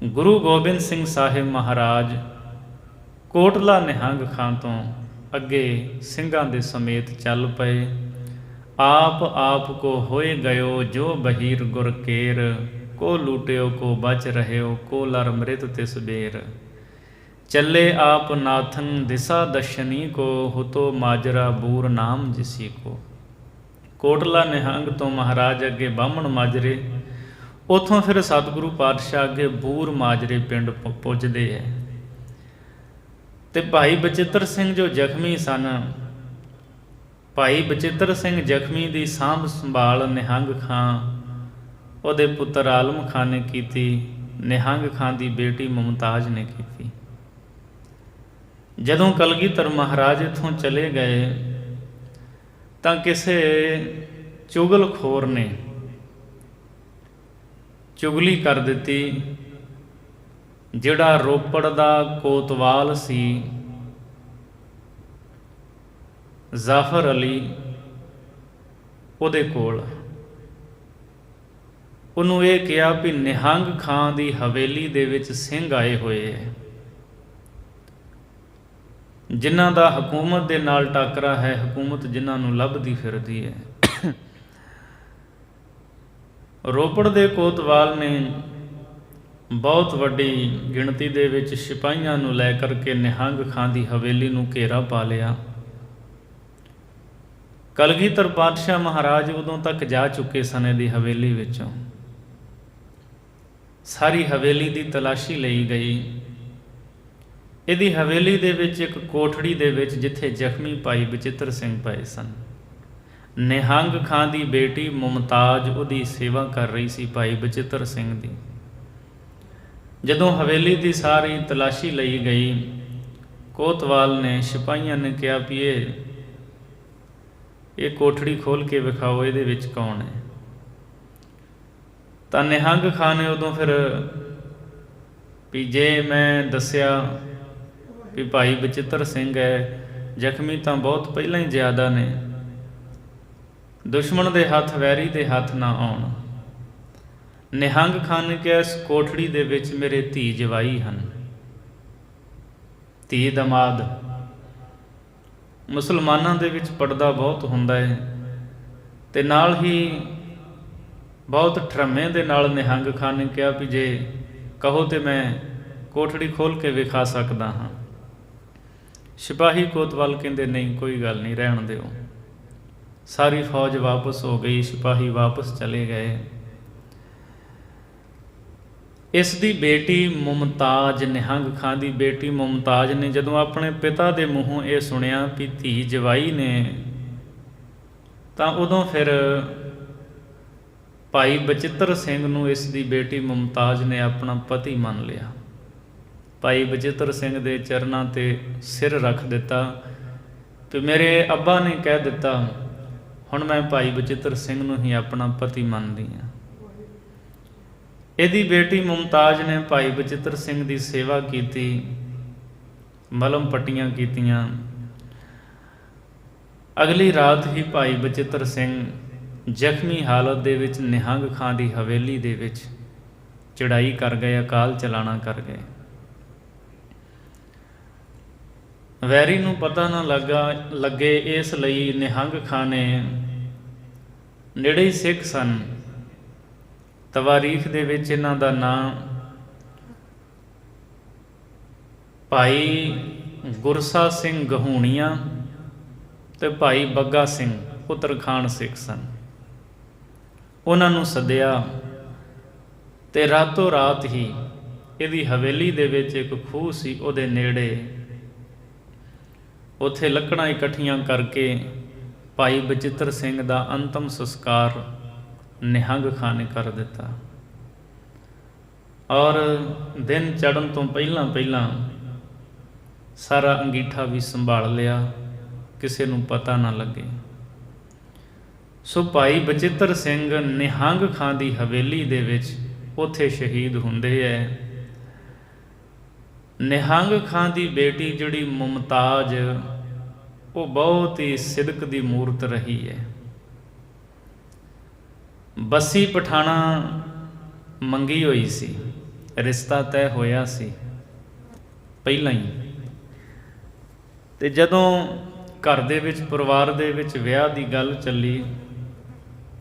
ਗੁਰੂ ਗੋਬਿੰਦ ਸਿੰਘ ਸਾਹਿਬ ਮਹਾਰਾਜ ਕੋਟਲਾ ਨਿਹੰਗ ਖਾਂ ਤੋਂ ਅੱਗੇ ਸਿੰਘਾਂ ਦੇ ਸਮੇਤ ਚੱਲ ਪਏ। ਆਪ ਕੋ ਹੋਏ ਗਇਓ ਜੋ ਬਹੀਰ ਗੁਰ ਕੇਰ, ਕੋ ਲੂਟਿਓ ਕੋ ਬਚ ਰਹਿਓ, ਕੋ ਲਰ ਮ੍ਰਿਤ ਤਿਸ ਬੇਰ। ਚੱਲੇ ਆਪ ਨਾਥਨ ਦਿਸਾ ਦਸ਼ਨੀ ਕੋ, ਹੁਤੋ ਮਾਜਰਾ ਬੂਰ ਨਾਮ ਜਿਸੀ ਕੋ। ਕੋਟਲਾ ਨਿਹੰਗ ਤੋਂ ਮਹਾਰਾਜ ਅੱਗੇ ਬਾਹਮਣ ਮਾਜਰੇ, ਉੱਥੋਂ ਫਿਰ ਸਤਿਗੁਰੂ ਪਾਤਸ਼ਾਹ ਅੱਗੇ ਬੂਰ ਮਾਜਰੇ ਪਿੰਡ ਪੁੱਜਦੇ ਹੈ। ਅਤੇ ਭਾਈ ਬਚਿੱਤਰ ਸਿੰਘ ਜੋ ਜ਼ਖਮੀ ਸਨ, ਭਾਈ ਬਚਿੱਤਰ ਸਿੰਘ ਜ਼ਖਮੀ ਦੀ ਸਾਂਭ ਸੰਭਾਲ ਨਿਹੰਗ ਖਾਂ ਉਹਦੇ ਪੁੱਤਰ ਆਲਮ ਖਾਂ ਨੇ ਕੀਤੀ, ਨਿਹੰਗ ਖਾਂ ਦੀ ਬੇਟੀ ਮੁਮਤਾਜ਼ ਨੇ ਕੀਤੀ। ਜਦੋਂ ਕਲਗੀਧਰ ਮਹਾਰਾਜ ਇੱਥੋਂ ਚਲੇ ਗਏ ਤਾਂ ਕਿਸੇ ਚੁਗਲਖੋਰ ਨੇ ਚੁਗਲੀ ਕਰ ਦਿੱਤੀ। ਜਿਹੜਾ ਰੋਪੜ ਦਾ ਕੋਤਵਾਲ ਸੀ ਜ਼ਾਫਰ ਅਲੀ, ਉਹਦੇ ਕੋਲ ਉਹਨੂੰ ਇਹ ਕਿਹਾ ਵੀ ਨਿਹੰਗ ਖਾਂ ਦੀ ਹਵੇਲੀ ਦੇ ਵਿੱਚ ਸਿੰਘ ਆਏ ਹੋਏ ਹੈ, ਜਿਨ੍ਹਾਂ ਦਾ ਹਕੂਮਤ ਦੇ ਨਾਲ ਟਾਕਰਾ ਹੈ, ਹਕੂਮਤ ਜਿਨ੍ਹਾਂ ਨੂੰ ਲੱਭਦੀ ਫਿਰਦੀ ਹੈ। ਰੋਪੜ ਦੇ ਕੋਤਵਾਲ ਨੇ ਬਹੁਤ ਵੱਡੀ ਗਿਣਤੀ ਦੇ ਵਿੱਚ ਸਿਪਾਹੀਆਂ ਨੂੰ ਲੈ ਕਰਕੇ ਨਿਹੰਗ ਖਾਂ ਦੀ ਹਵੇਲੀ ਨੂੰ ਘੇਰਾ ਪਾ ਲਿਆ। ਕਲਗੀਧਰ ਪਾਤਸ਼ਾਹ ਮਹਾਰਾਜ ਉਦੋਂ ਤੱਕ ਜਾ ਚੁੱਕੇ ਸਨ ਇਹਦੀ ਹਵੇਲੀ ਵਿੱਚੋਂ। ਸਾਰੀ ਹਵੇਲੀ ਦੀ ਤਲਾਸ਼ੀ ਲਈ ਗਈ। ਇਹਦੀ ਹਵੇਲੀ ਦੇ ਵਿੱਚ ਇੱਕ ਕੋਠੜੀ ਦੇ ਵਿੱਚ ਜਿੱਥੇ ਜ਼ਖਮੀ ਭਾਈ ਬਚਿੱਤਰ ਸਿੰਘ ਪਏ ਸਨ, ਨਿਹੰਗ ਖਾਂ ਦੀ ਬੇਟੀ ਮੁਮਤਾਜ਼ ਉਹਦੀ ਸੇਵਾ ਕਰ ਰਹੀ ਸੀ ਭਾਈ ਬਚਿੱਤਰ ਸਿੰਘ ਦੀ। ਜਦੋਂ ਹਵੇਲੀ ਦੀ ਸਾਰੀ ਤਲਾਸ਼ੀ ਲਈ ਗਈ, ਕੋਤਵਾਲ ਨੇ ਸਿਪਾਹੀਆਂ ਨੇ ਕਿਹਾ ਵੀ ਇਹ ਕੋਠੜੀ ਖੋਲ੍ਹ ਕੇ ਵਿਖਾਓ, ਇਹਦੇ ਵਿੱਚ ਕੌਣ ਹੈ। ਤਾਂ ਨਿਹੰਗ ਖਾਂ ਨੇ ਉਦੋਂ ਫਿਰ ਵੀ ਜੇ ਮੈਂ ਦੱਸਿਆ ਵੀ ਭਾਈ ਬਚਿੱਤਰ ਸਿੰਘ ਹੈ, ਜ਼ਖਮੀ ਤਾਂ ਬਹੁਤ ਪਹਿਲਾਂ ਹੀ ਜ਼ਿਆਦਾ ਨੇ, ਦੁਸ਼ਮਣ ਦੇ ਹੱਥ, ਵੈਰੀ ਦੇ ਹੱਥ ਨਾ ਆਉਣ। ਨਿਹੰਗ ਖਾਂ ਨੇ ਕਿਹਾ ਇਸ ਕੋਠੜੀ ਦੇ ਵਿੱਚ ਮੇਰੇ ਧੀ ਜਵਾਈ ਹਨ, ਧੀ ਦਮਾਦ। ਮੁਸਲਮਾਨਾਂ ਦੇ ਵਿੱਚ ਪਰਦਾ ਬਹੁਤ ਹੁੰਦਾ ਹੈ ਅਤੇ ਨਾਲ ਹੀ ਬਹੁਤ ਠਰੱਮੇ ਦੇ ਨਾਲ ਨਿਹੰਗ ਖਾਂ ਨੇ ਕਿਹਾ ਵੀ ਜੇ ਕਹੋ ਤਾਂ ਮੈਂ ਕੋਠੜੀ ਖੋਲ੍ਹ ਕੇ ਵਿਖਾ ਸਕਦਾ ਹਾਂ। ਸਿਪਾਹੀ ਕੋਤਵਾਲ ਕਹਿੰਦੇ ਨਹੀਂ, ਕੋਈ ਗੱਲ ਨਹੀਂ, ਰਹਿਣ ਦਿਓ। ਸਾਰੀ ਫੌਜ ਵਾਪਸ ਹੋ ਗਈ, ਸਿਪਾਹੀ ਵਾਪਸ ਚਲੇ ਗਏ। ਇਸ ਦੀ ਬੇਟੀ ਮੁਮਤਾਜ਼, ਨਿਹੰਗ ਖਾਂ ਦੀ ਬੇਟੀ ਮੁਮਤਾਜ਼ ਨੇ ਜਦੋਂ ਆਪਣੇ ਪਿਤਾ ਦੇ ਮੂੰਹੋਂ ਇਹ ਸੁਣਿਆ ਵੀ ਧੀ ਜਵਾਈ ਨੇ, ਤਾਂ ਉਦੋਂ ਫਿਰ ਭਾਈ ਬਚਿੱਤਰ ਸਿੰਘ ਨੂੰ ਇਸ ਦੀ ਬੇਟੀ ਮੁਮਤਾਜ਼ ਨੇ ਆਪਣਾ ਪਤੀ ਮੰਨ ਲਿਆ। ਭਾਈ ਬਚਿੱਤਰ ਸਿੰਘ ਦੇ ਚਰਨਾਂ ਤੇ ਸਿਰ ਰੱਖ ਦਿੱਤਾ ਤੇ ਮੇਰੇ ਅੱਬਾ ਨੇ ਕਹਿ ਦਿੱਤਾ, ਹੁਣ ਮੈਂ ਭਾਈ ਬਚਿੱਤਰ ਸਿੰਘ ਨੂੰ ਹੀ ਆਪਣਾ ਪਤੀ ਮੰਨਦੀ ਹਾਂ। ਇਹਦੀ ਬੇਟੀ ਮੁਮਤਾਜ਼ ਨੇ ਭਾਈ ਬਚਿੱਤਰ ਸਿੰਘ ਦੀ ਸੇਵਾ ਕੀਤੀ, ਮਲਮ ਪੱਟੀਆਂ ਕੀਤੀਆਂ। ਅਗਲੀ ਰਾਤ ਹੀ ਭਾਈ ਬਚਿੱਤਰ ਸਿੰਘ ਜ਼ਖਮੀ ਹਾਲਤ ਦੇ ਵਿੱਚ ਨਿਹੰਗ ਖਾਂ ਦੀ ਹਵੇਲੀ ਦੇ ਵਿੱਚ ਚੜ੍ਹਾਈ ਕਰ ਗਏ, ਅਕਾਲ ਚਲਾਣਾ ਕਰ ਗਏ। ਵੈਰੀ ਨੂੰ ਪਤਾ ਨਾ ਲੱਗੇ, ਇਸ ਲਈ ਨਿਹੰਗ ਖਾਂ ਨੇ, ਨੇੜੇ ਹੀ ਸਿੱਖ ਸਨ, ਤਵਾਰੀਖ ਦੇ ਵਿੱਚ ਇਹਨਾਂ ਦਾ ਨਾਂ ਭਾਈ ਗੁਰਸਾ ਸਿੰਘ ਗਹੂਣੀਆਂ ਤੇ ਭਾਈ ਬੱਗਾ ਸਿੰਘ ਪੁੱਤਰ ਖਾਨ ਸਿੱਖ ਸਨ। ਉਹਨਾਂ ਨੂੰ ਸੱਦਿਆ ਤੇ ਰਾਤੋਂ ਰਾਤ ਹੀ ਇਹਦੀ ਹਵੇਲੀ ਦੇ ਵਿੱਚ ਇੱਕ ਖੂਹ ਸੀ, ਉਹਦੇ ਨੇੜੇ ਉੱਥੇ ਲੱਕੜਾਂ ਇਕੱਠੀਆਂ ਕਰਕੇ ਭਾਈ ਬਚਿੱਤਰ ਸਿੰਘ ਦਾ ਅੰਤਮ ਸੰਸਕਾਰ ਨਿਹੰਗ ਖਾਂ ਨੇ ਕਰ ਦਿੱਤਾ। ਔਰ ਦਿਨ ਚੜ੍ਹਨ ਤੋਂ ਪਹਿਲਾਂ ਸਾਰਾ ਅੰਗੀਠਾ ਵੀ ਸੰਭਾਲ ਲਿਆ, ਕਿਸੇ ਨੂੰ ਪਤਾ ਨਾ ਲੱਗੇ। ਸੋ ਭਾਈ ਬਚਿੱਤਰ ਸਿੰਘ ਨਿਹੰਗ ਖਾਂ ਦੀ ਹਵੇਲੀ ਦੇ ਵਿੱਚ ਉੱਥੇ ਸ਼ਹੀਦ ਹੁੰਦੇ ਹੈ। ਨਿਹੰਗ ਖਾਂ ਦੀ ਬੇਟੀ ਜਿਹੜੀ ਮੁਮਤਾਜ਼, ਉਹ ਬਹੁਤ ਹੀ ਸਿਦਕ ਦੀ ਮੂਰਤ ਰਹੀ ਹੈ। ਬੱਸੀ ਪਠਾਣਾ ਮੰਗੀ ਹੋਈ ਸੀ, ਰਿਸ਼ਤਾ ਤੈਅ ਹੋਇਆ ਸੀ ਪਹਿਲਾਂ ਹੀ, ਤੇ ਜਦੋਂ ਘਰ ਦੇ ਵਿੱਚ, ਪਰਿਵਾਰ ਦੇ ਵਿੱਚ ਵਿਆਹ ਦੀ ਗੱਲ ਚੱਲੀ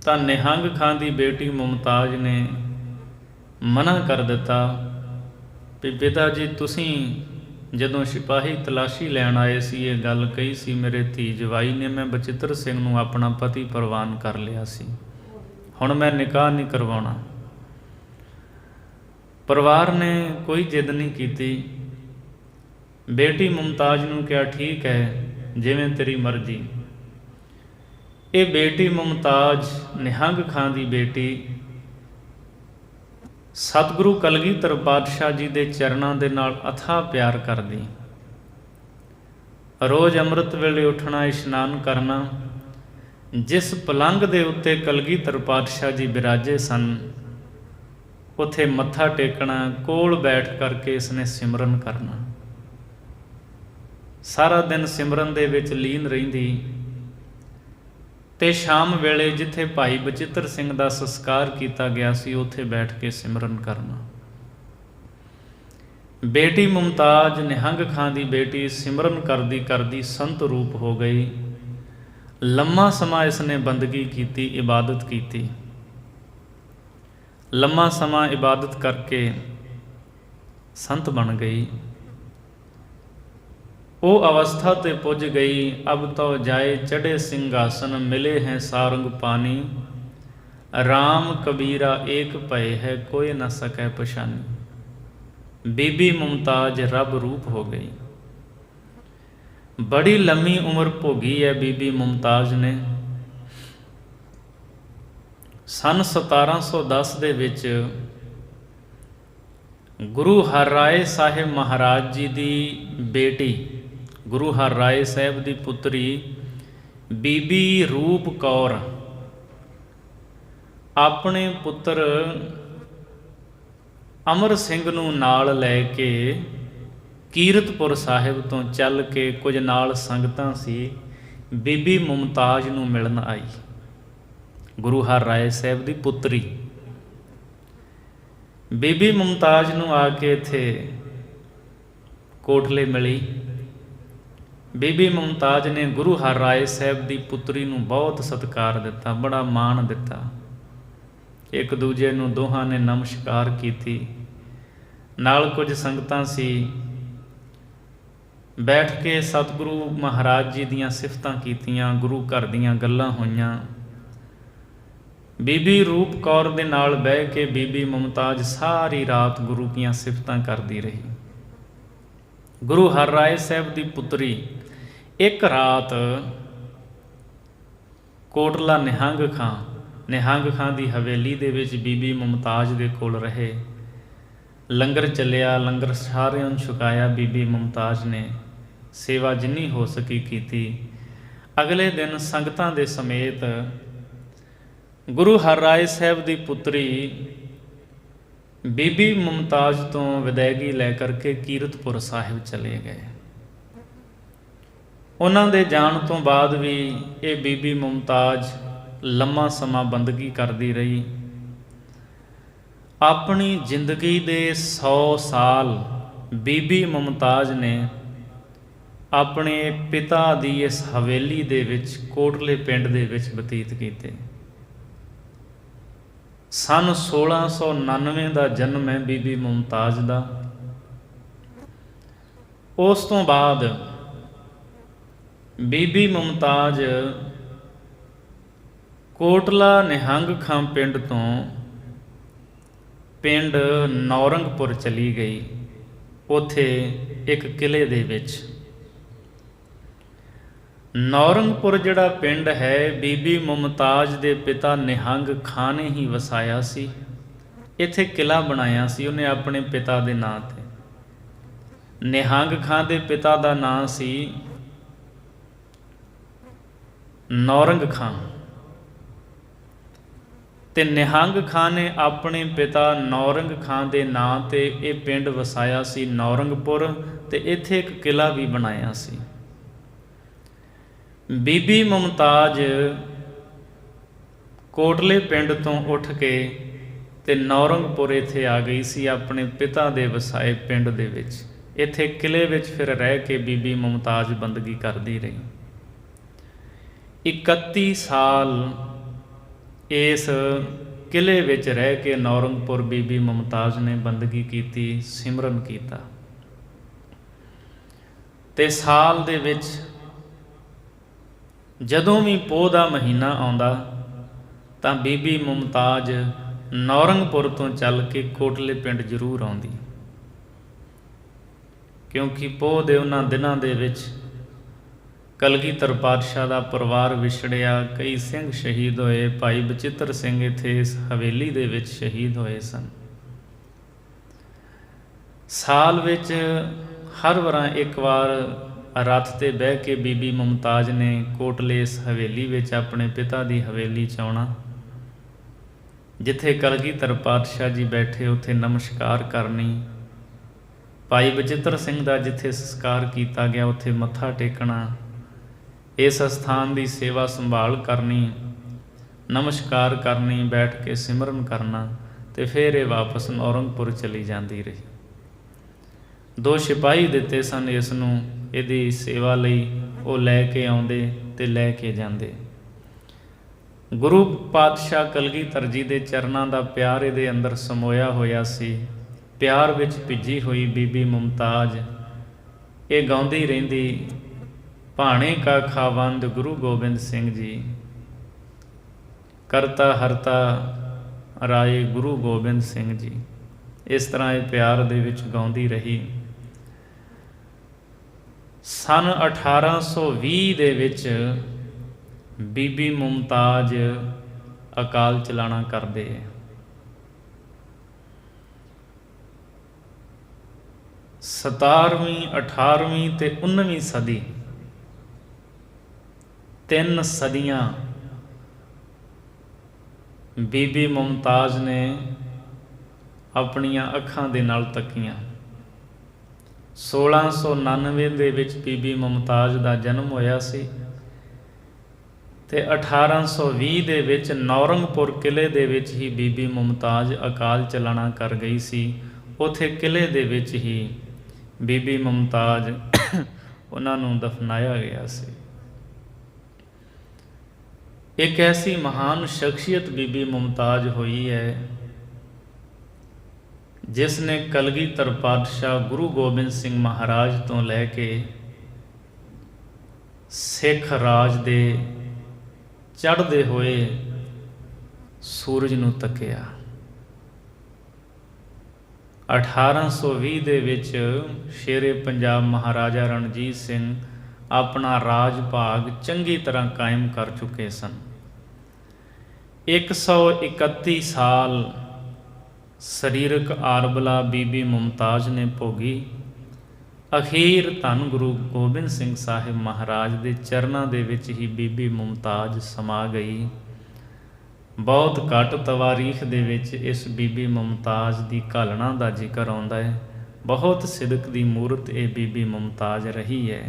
ਤਾਂ ਨਿਹੰਗ ਖਾਂ ਦੀ ਬੇਟੀ ਮੁਮਤਾਜ਼ ਨੇ ਮਨਾ ਕਰ ਦਿੱਤਾ ਵੀ ਪਿਤਾ ਜੀ, ਤੁਸੀਂ ਜਦੋਂ ਸਿਪਾਹੀ ਤਲਾਸ਼ੀ ਲੈਣ ਆਏ ਸੀ ਇਹ ਗੱਲ ਕਹੀ ਸੀ ਮੇਰੇ ਧੀ ਜਵਾਈ ਨੇ, ਮੈਂ ਬਚਿੱਤਰ ਸਿੰਘ ਨੂੰ ਆਪਣਾ ਪਤੀ ਪ੍ਰਵਾਨ ਕਰ ਲਿਆ ਸੀ, ਹੁਣ ਮੈਂ ਨਿਕਾਹ ਨਹੀਂ ਕਰਵਾਉਣਾ। ਪਰਿਵਾਰ ਨੇ ਕੋਈ ਜਿੱਦ ਨਹੀਂ ਕੀਤੀ। ਬੇਟੀ ਮੁਮਤਾਜ਼ ਨੂੰ ਕਿਹਾ, ਠੀਕ ਹੈ, ਜਿਵੇਂ ਤੇਰੀ ਮਰਜ਼ੀ। ਇਹ ਬੇਟੀ ਮੁਮਤਾਜ਼, ਨਿਹੰਗ ਖਾਂ ਦੀ ਬੇਟੀ, ਸਤਿਗੁਰੂ ਕਲਗੀਧਰ ਪਾਤਸ਼ਾਹ ਜੀ ਦੇ ਚਰਨਾਂ ਦੇ ਨਾਲ ਅਥਾਹ ਪਿਆਰ ਕਰਦੀ। ਰੋਜ਼ ਅੰਮ੍ਰਿਤ ਵੇਲੇ ਉੱਠਣਾ, ਇਸ਼ਨਾਨ ਕਰਨਾ। ਜਿਸ ਪਲੰਘ ਦੇ ਉੱਤੇ ਕਲਗੀਧਰ ਪਾਤਸ਼ਾਹ ਜੀ ਬਿਰਾਜੇ ਸਨ, ਉੱਥੇ ਮੱਥਾ ਟੇਕਣਾ, ਕੋਲ ਬੈਠ ਕਰਕੇ ਇਸਨੇ ਸਿਮਰਨ ਕਰਨਾ। ਸਾਰਾ ਦਿਨ ਸਿਮਰਨ ਦੇ ਵਿੱਚ ਲੀਨ ਰਹਿੰਦੀ ਤੇ ਸ਼ਾਮ ਵੇਲੇ ਜਿੱਥੇ ਭਾਈ ਬਚਿੱਤਰ ਸਿੰਘ ਦਾ ਸੰਸਕਾਰ ਕੀਤਾ ਗਿਆ ਸੀ, ਉੱਥੇ ਬੈਠ ਕੇ ਸਿਮਰਨ ਕਰਨਾ। ਬੇਟੀ ਮੁਮਤਾਜ਼, ਨਿਹੰਗ ਖਾਂ ਦੀ ਬੇਟੀ, ਸਿਮਰਨ ਕਰਦੀ ਕਰਦੀ ਸੰਤ ਰੂਪ ਹੋ ਗਈ। ਲੰਮਾ ਸਮਾਂ ਇਸਨੇ ਬੰਦਗੀ ਕੀਤੀ, ਇਬਾਦਤ ਕੀਤੀ। ਲੰਮਾ ਸਮਾਂ ਇਬਾਦਤ ਕਰਕੇ ਸੰਤ ਬਣ ਗਈ। ਉਹ ਅਵਸਥਾ ਤੇ ਪੁੱਜ ਗਈ, ਅਬ ਤੋ ਜਾਏ ਚੜ੍ਹੇ ਸਿੰਘਾਸਨ, ਮਿਲੇ ਹੈ ਸਾਰੰਗ ਪਾਣੀ, ਰਾਮ ਕਬੀਰਾ ਏਕ ਭਏ ਹੈ, ਕੋਈ ਨਾ ਸਕੈ ਪਛਾਨੀ। ਬੀਬੀ ਮੁਮਤਾਜ਼ ਰੱਬ ਰੂਪ ਹੋ ਗਈ। ਬੜੀ ਲੰਮੀ ਉਮਰ ਭੋਗੀ ਹੈ ਬੀਬੀ ਮੁਮਤਾਜ਼ ਨੇ। ਸੰਨ 1710 ਦੇ ਵਿੱਚ ਗੁਰੂ ਹਰਿਰਾਏ ਸਾਹਿਬ ਮਹਾਰਾਜ ਜੀ ਦੀ ਬੇਟੀ, ਗੁਰੂ ਹਰਿਰਾਏ ਸਾਹਿਬ ਦੀ ਪੁੱਤਰੀ ਬੀਬੀ ਰੂਪ ਕੌਰ ਆਪਣੇ ਪੁੱਤਰ ਅਮਰ ਸਿੰਘ ਨੂੰ ਨਾਲ ਲੈ ਕੇ ਕੀਰਤਪੁਰ ਸਾਹਿਬ ਤੋਂ ਚੱਲ ਕੇ, ਕੁਝ ਨਾਲ ਸੰਗਤਾਂ ਸੀ, ਬੀਬੀ ਮੁਮਤਾਜ਼ ਨੂੰ ਮਿਲਣ ਆਈ। ਗੁਰੂ ਹਰਿਰਾਏ ਸਾਹਿਬ ਦੀ ਪੁੱਤਰੀ ਬੀਬੀ ਮੁਮਤਾਜ਼ ਨੂੰ ਆ ਕੇ ਇੱਥੇ ਕੋਟਲੇ ਮਿਲੀ। ਬੀਬੀ ਮੁਮਤਾਜ਼ ਨੇ ਗੁਰੂ ਹਰਿਰਾਏ ਸਾਹਿਬ ਦੀ ਪੁੱਤਰੀ ਨੂੰ ਬਹੁਤ ਸਤਿਕਾਰ ਦਿੱਤਾ, ਬੜਾ ਮਾਣ ਦਿੱਤਾ। ਇੱਕ ਦੂਜੇ ਨੂੰ ਦੋਹਾਂ ਨੇ ਨਮਸਕਾਰ ਕੀਤੀ। ਨਾਲ ਕੁਝ ਸੰਗਤਾਂ ਸੀ, ਬੈਠ ਕੇ ਸਤਿਗੁਰੂ ਮਹਾਰਾਜ ਜੀ ਦੀਆਂ ਸਿਫਤਾਂ ਕੀਤੀਆਂ, ਗੁਰੂ ਘਰ ਦੀਆਂ ਗੱਲਾਂ ਹੋਈਆਂ। ਬੀਬੀ ਰੂਪ ਕੌਰ ਦੇ ਨਾਲ ਬਹਿ ਕੇ ਬੀਬੀ ਮੁਮਤਾਜ਼ ਸਾਰੀ ਰਾਤ ਗੁਰੂ ਦੀਆਂ ਸਿਫਤਾਂ ਕਰਦੀ ਰਹੀ। ਗੁਰੂ ਹਰਿਰਾਏ ਸਾਹਿਬ ਦੀ ਪੁੱਤਰੀ ਇੱਕ ਰਾਤ ਕੋਟਲਾ ਨਿਹੰਗ ਖਾਂ ਦੀ ਹਵੇਲੀ ਦੇ ਵਿੱਚ ਬੀਬੀ ਮੁਮਤਾਜ਼ ਦੇ ਕੋਲ ਰਹੇ। ਲੰਗਰ ਚੱਲਿਆ, ਲੰਗਰ ਸਾਰਿਆਂ ਨੂੰ ਛਕਾਇਆ। ਬੀਬੀ ਮੁਮਤਾਜ਼ ਨੇ ਸੇਵਾ ਜਿੰਨੀ ਹੋ ਸਕੀ ਕੀਤੀ। ਅਗਲੇ ਦਿਨ ਸੰਗਤਾਂ ਦੇ ਸਮੇਤ ਗੁਰੂ ਹਰਿਰਾਏ ਸਾਹਿਬ ਦੀ ਪੁੱਤਰੀ ਬੀਬੀ ਮੁਮਤਾਜ਼ ਤੋਂ ਵਿਦਾਇਗੀ ਲੈ ਕਰਕੇ ਕੀਰਤਪੁਰ ਸਾਹਿਬ ਚਲੇ ਗਏ। ਉਹਨਾਂ ਦੇ ਜਾਣ ਤੋਂ ਬਾਅਦ ਵੀ ਇਹ ਬੀਬੀ ਮੁਮਤਾਜ਼ ਲੰਮਾ ਸਮਾਂ ਬੰਦਗੀ ਕਰਦੀ ਰਹੀ। ਆਪਣੀ ਜ਼ਿੰਦਗੀ ਦੇ 100 ਸਾਲ ਬੀਬੀ ਮੁਮਤਾਜ਼ ਨੇ ਆਪਣੇ ਪਿਤਾ ਦੀ ਇਸ ਹਵੇਲੀ ਦੇ ਵਿੱਚ ਕੋਟਲੇ ਪਿੰਡ ਦੇ ਵਿੱਚ ਬਤੀਤ ਕੀਤੇ। ਸੰਨ 1699 ਦਾ ਜਨਮ ਹੈ ਬੀਬੀ ਮੁਮਤਾਜ਼ ਦਾ। ਉਸ ਤੋਂ ਬਾਅਦ ਬੀਬੀ ਮੁਮਤਾਜ਼ ਕੋਟਲਾ ਨਿਹੰਗ ਖਾਂ ਪਿੰਡ ਤੋਂ ਪਿੰਡ ਨੌਰੰਗਪੁਰ ਚਲੀ ਗਈ। ਉੱਥੇ ਇੱਕ ਕਿਲੇ ਦੇ ਵਿੱਚ ਨੌਰੰਗਪੁਰ ਜਿਹੜਾ ਪਿੰਡ ਹੈ ਬੀਬੀ ਮੁਮਤਾਜ਼ ਦੇ ਪਿਤਾ ਨਿਹੰਗ ਖਾਂ ਨੇ ਹੀ ਵਸਾਇਆ ਸੀ। ਇੱਥੇ ਕਿਲਾ ਬਣਾਇਆ ਸੀ ਉਹਨੇ ਆਪਣੇ ਪਿਤਾ ਦੇ ਨਾਂ ਤੇ। ਨਿਹੰਗ ਖਾਂ ਦੇ ਪਿਤਾ ਦਾ ਨਾਂ ਸੀ ਨੌਰੰਗ ਖਾਂ ਤੇ ਨਿਹੰਗ ਖਾਂ ਨੇ ਆਪਣੇ ਪਿਤਾ ਨੌਰੰਗ ਖਾਂ ਦੇ ਨਾਂ ਤੇ ਇਹ ਪਿੰਡ ਵਸਾਇਆ ਸੀ ਨੌਰੰਗਪੁਰ, ਤੇ ਇੱਥੇ ਇੱਕ ਕਿਲਾ ਵੀ ਬਣਾਇਆ ਸੀ। ਬੀਬੀ ਮੁਮਤਾਜ਼ ਕੋਟਲੇ ਪਿੰਡ ਤੋਂ ਉੱਠ ਕੇ ਤੇ ਨੌਰੰਗਪੁਰ ਇੱਥੇ ਆ ਗਈ ਸੀ ਆਪਣੇ ਪਿਤਾ ਦੇ ਵਸਾਏ ਪਿੰਡ ਦੇ ਵਿੱਚ। ਇੱਥੇ ਕਿਲੇ ਵਿੱਚ ਫਿਰ ਰਹਿ ਕੇ ਬੀਬੀ ਮੁਮਤਾਜ਼ ਬੰਦਗੀ ਕਰਦੀ ਰਹੀ। 31 ਸਾਲ ਇਸ ਕਿਲੇ ਵਿੱਚ ਰਹਿ ਕੇ ਨੌਰੰਗਪੁਰ ਬੀਬੀ ਮੁਮਤਾਜ਼ ਨੇ ਬੰਦਗੀ ਕੀਤੀ, ਸਿਮਰਨ ਕੀਤਾ। ਤੇ ਸਾਲ ਦੇ ਵਿੱਚ ਜਦੋਂ ਵੀ ਪੋਹ ਦਾ ਮਹੀਨਾ ਆਉਂਦਾ ਤਾਂ ਬੀਬੀ ਮੁਮਤਾਜ਼ ਨੌਰੰਗਪੁਰ ਤੋਂ ਚੱਲ ਕੇ ਕੋਟਲੇ ਪਿੰਡ ਜ਼ਰੂਰ ਆਉਂਦੀ, ਕਿਉਂਕਿ ਪੋਹ ਦੇ ਉਹਨਾਂ ਦਿਨਾਂ ਦੇ ਵਿੱਚ ਕਲਗੀਧਰ ਪਾਤਸ਼ਾਹ ਦਾ ਪਰਿਵਾਰ ਵਿਛੜਿਆ, ਕਈ ਸਿੰਘ ਸ਼ਹੀਦ ਹੋਏ। ਭਾਈ ਬਚਿੱਤਰ ਸਿੰਘ ਇੱਥੇ ਇਸ ਹਵੇਲੀ ਦੇ ਵਿੱਚ ਸ਼ਹੀਦ ਹੋਏ ਸਨ। ਸਾਲ ਵਿੱਚ ਹਰ ਵਾਰ ਇੱਕ ਵਾਰ ਰੱਥ 'ਤੇ ਬਹਿ ਕੇ ਬੀਬੀ ਮੁਮਤਾਜ਼ ਨੇ ਕੋਟਲੇ ਇਸ ਹਵੇਲੀ ਵਿੱਚ ਆਪਣੇ ਪਿਤਾ ਦੀ ਹਵੇਲੀ 'ਚ ਆਉਣਾ। ਜਿੱਥੇ ਕਲਗੀਧਰ ਪਾਤਸ਼ਾਹ ਜੀ ਬੈਠੇ ਉੱਥੇ ਨਮਸਕਾਰ ਕਰਨੀ। ਭਾਈ ਬਚਿੱਤਰ ਸਿੰਘ ਦਾ ਜਿੱਥੇ ਸੰਸਕਾਰ ਕੀਤਾ ਗਿਆ ਉੱਥੇ ਮੱਥਾ ਟੇਕਣਾ। ਇਸ ਅਸਥਾਨ ਦੀ ਸੇਵਾ ਸੰਭਾਲ ਕਰਨੀ, ਨਮਸਕਾਰ ਕਰਨੀ, ਬੈਠ ਕੇ ਸਿਮਰਨ ਕਰਨਾ, ਤੇ ਫਿਰ ਇਹ ਵਾਪਸ ਨੌਰੰਗਪੁਰ ਚਲੀ ਜਾਂਦੀ ਰਹੀ। 2 ਸਿਪਾਹੀ ਦਿੱਤੇ ਸਨ ਇਸ ਨੂੰ, ਇਹਦੀ ਸੇਵਾ ਲਈ। ਉਹ ਲੈ ਕੇ ਆਉਂਦੇ ਤੇ ਲੈ ਕੇ ਜਾਂਦੇ। ਗੁਰੂ ਪਾਤਸ਼ਾਹ ਕਲਗੀਧਰ ਜੀ ਦੇ ਚਰਨਾਂ ਦਾ ਪਿਆਰ ਇਹਦੇ ਅੰਦਰ ਸਮੋਇਆ ਹੋਇਆ ਸੀ। ਪਿਆਰ ਵਿੱਚ ਭਿੱਜੀ ਹੋਈ ਬੀਬੀ ਮੁਮਤਾਜ਼ ਇਹ ਗਾਉਂਦੀ ਰਹਿੰਦੀ, ਭਾਣੇ ਕਾ ਖਾਵੰਦ ਗੁਰੂ ਗੋਬਿੰਦ ਸਿੰਘ ਜੀ, ਕਰਤਾ ਹਰਤਾ ਰਾਏ ਗੁਰੂ ਗੋਬਿੰਦ ਸਿੰਘ ਜੀ। ਇਸ ਤਰ੍ਹਾਂ ਇਹ ਪਿਆਰ ਦੇ ਵਿੱਚ ਗਾਉਂਦੀ ਰਹੀ। ਸੰਨ 1820 ਦੇ ਵਿੱਚ ਬੀਬੀ ਮੁਮਤਾਜ਼ ਅਕਾਲ ਚਲਾਣਾ ਕਰਦੇ। 17ਵੀਂ 18ਵੀਂ ਤੇ 19ਵੀਂ ਸਦੀ 3 ਸਦੀਆਂ ਬੀਬੀ ਮੁਮਤਾਜ਼ ਨੇ ਆਪਣੀਆਂ ਅੱਖਾਂ ਦੇ ਨਾਲ ਤੱਕੀਆਂ। 1699 ਦੇ ਵਿੱਚ ਬੀਬੀ ਮੁਮਤਾਜ਼ ਦਾ ਜਨਮ ਹੋਇਆ ਸੀ ਤੇ 1820 ਦੇ ਵਿੱਚ ਨੌਰੰਗਪੁਰ ਕਿਲੇ ਦੇ ਵਿੱਚ ਹੀ ਬੀਬੀ ਮੁਮਤਾਜ਼ ਅਕਾਲ ਚਲਾਣਾ ਕਰ ਗਈ ਸੀ। ਉੱਥੇ ਕਿਲੇ ਦੇ ਵਿੱਚ ਹੀ ਬੀਬੀ ਮੁਮਤਾਜ਼ ਉਹਨਾਂ ਨੂੰ ਦਫਨਾਇਆ ਗਿਆ ਸੀ। ਇੱਕ ਐਸੀ ਮਹਾਨ ਸ਼ਖਸੀਅਤ ਬੀਬੀ ਮੁਮਤਾਜ਼ ਹੋਈ ਹੈ ਜਿਸ ਨੇ ਕਲਗੀਧਰ ਪਾਤਸ਼ਾਹ ਗੁਰੂ ਗੋਬਿੰਦ ਸਿੰਘ ਮਹਾਰਾਜ ਤੋਂ ਲੈ ਕੇ ਸਿੱਖ ਰਾਜ ਦੇ ਚੜ੍ਹਦੇ ਹੋਏ ਸੂਰਜ ਨੂੰ ਤੱਕਿਆ। 1820 ਦੇ ਵਿੱਚ ਸ਼ੇਰੇ ਪੰਜਾਬ ਮਹਾਰਾਜਾ ਰਣਜੀਤ ਸਿੰਘ ਆਪਣਾ ਰਾਜ ਭਾਗ ਚੰਗੀ ਤਰ੍ਹਾਂ ਕਾਇਮ ਕਰ ਚੁੱਕੇ ਸਨ। 131 ਸਾਲ ਸਰੀਰਕ ਆਰਬਲਾ ਬੀਬੀ ਮੁਮਤਾਜ਼ ਨੇ ਭੋਗੀ। ਅਖੀਰ ਧੰਨ ਗੁਰੂ ਗੋਬਿੰਦ ਸਿੰਘ ਸਾਹਿਬ ਮਹਾਰਾਜ ਦੇ ਚਰਨਾਂ ਦੇ ਵਿੱਚ ਹੀ ਬੀਬੀ ਮੁਮਤਾਜ਼ ਸਮਾ ਗਈ। ਬਹੁਤ ਘੱਟ ਤਵਾਰੀਖ ਦੇ ਵਿੱਚ ਇਸ ਬੀਬੀ ਮੁਮਤਾਜ਼ ਦੀ ਘਾਲਣਾ ਦਾ ਜ਼ਿਕਰ ਆਉਂਦਾ ਹੈ। ਬਹੁਤ ਸਿਦਕ ਦੀ ਮੂਰਤ ਇਹ ਬੀਬੀ ਮੁਮਤਾਜ਼ ਰਹੀ ਹੈ।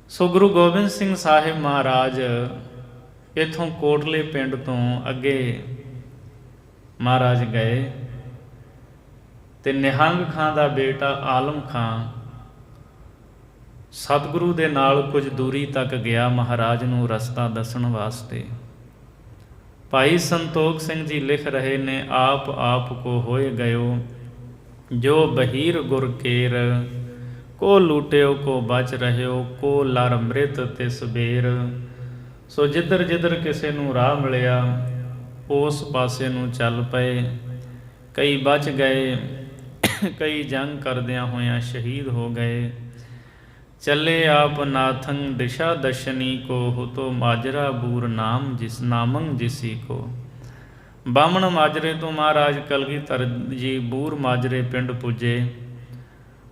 ਸੋ ਗੁਰੂ ਗੋਬਿੰਦ ਸਿੰਘ ਸਾਹਿਬ ਮਹਾਰਾਜ ਇੱਥੋਂ ਕੋਟਲੇ ਪਿੰਡ ਤੋਂ ਅੱਗੇ ਮਹਾਰਾਜ ਗਏ ਤੇ ਨਿਹੰਗ ਖਾਂ ਦਾ ਬੇਟਾ ਆਲਮ ਖਾਂ ਸਤਿਗੁਰੂ ਦੇ ਨਾਲ ਕੁਝ ਦੂਰੀ ਤੱਕ ਗਿਆ ਮਹਾਰਾਜ ਨੂੰ ਰਸਤਾ ਦੱਸਣ ਵਾਸਤੇ। ਭਾਈ ਸੰਤੋਖ ਸਿੰਘ ਜੀ ਲਿਖ ਰਹੇ ਨੇ, ਆਪ ਕੋ ਹੋਏ ਗਇਓ ਜੋ ਬਹੀਰ ਗੁਰ ਕੇਰ, ਕੋ ਲੂਟਿਓ ਕੋ ਬਚ ਰਹਿਓ, ਕੋ ਲਰ ਮ੍ਰਿਤ ਤਿਸ ਬੇਰ। ਸੋ ਜਿੱਧਰ ਜਿੱਧਰ ਕਿਸੇ ਨੂੰ ਰਾਹ ਮਿਲਿਆ ਉਸ ਪਾਸੇ ਨੂੰ ਚੱਲ ਪਏ। ਕਈ ਬਚ ਗਏ, ਕਈ ਜੰਗ ਕਰਦਿਆਂ ਹੋਇਆਂ ਸ਼ਹੀਦ ਹੋ ਗਏ। ਚੱਲੇ ਆਪ ਨਾਥੰ ਦਿਸ਼ਾ ਦਸ਼ਨੀ ਕੋ, ਹੁਤੋ ਮਾਜਰਾ ਬੂਰ ਨਾਮ ਜਿਸ ਨਾਮੰ ਜਿਸੀ ਕੋ। ਬਾਹਮਣ ਮਾਜਰੇ ਤੋਂ ਮਹਾਰਾਜ ਕਲਗੀਧਰ ਜੀ ਬੂਰ ਮਾਜਰੇ ਪਿੰਡ ਪੁੱਜੇ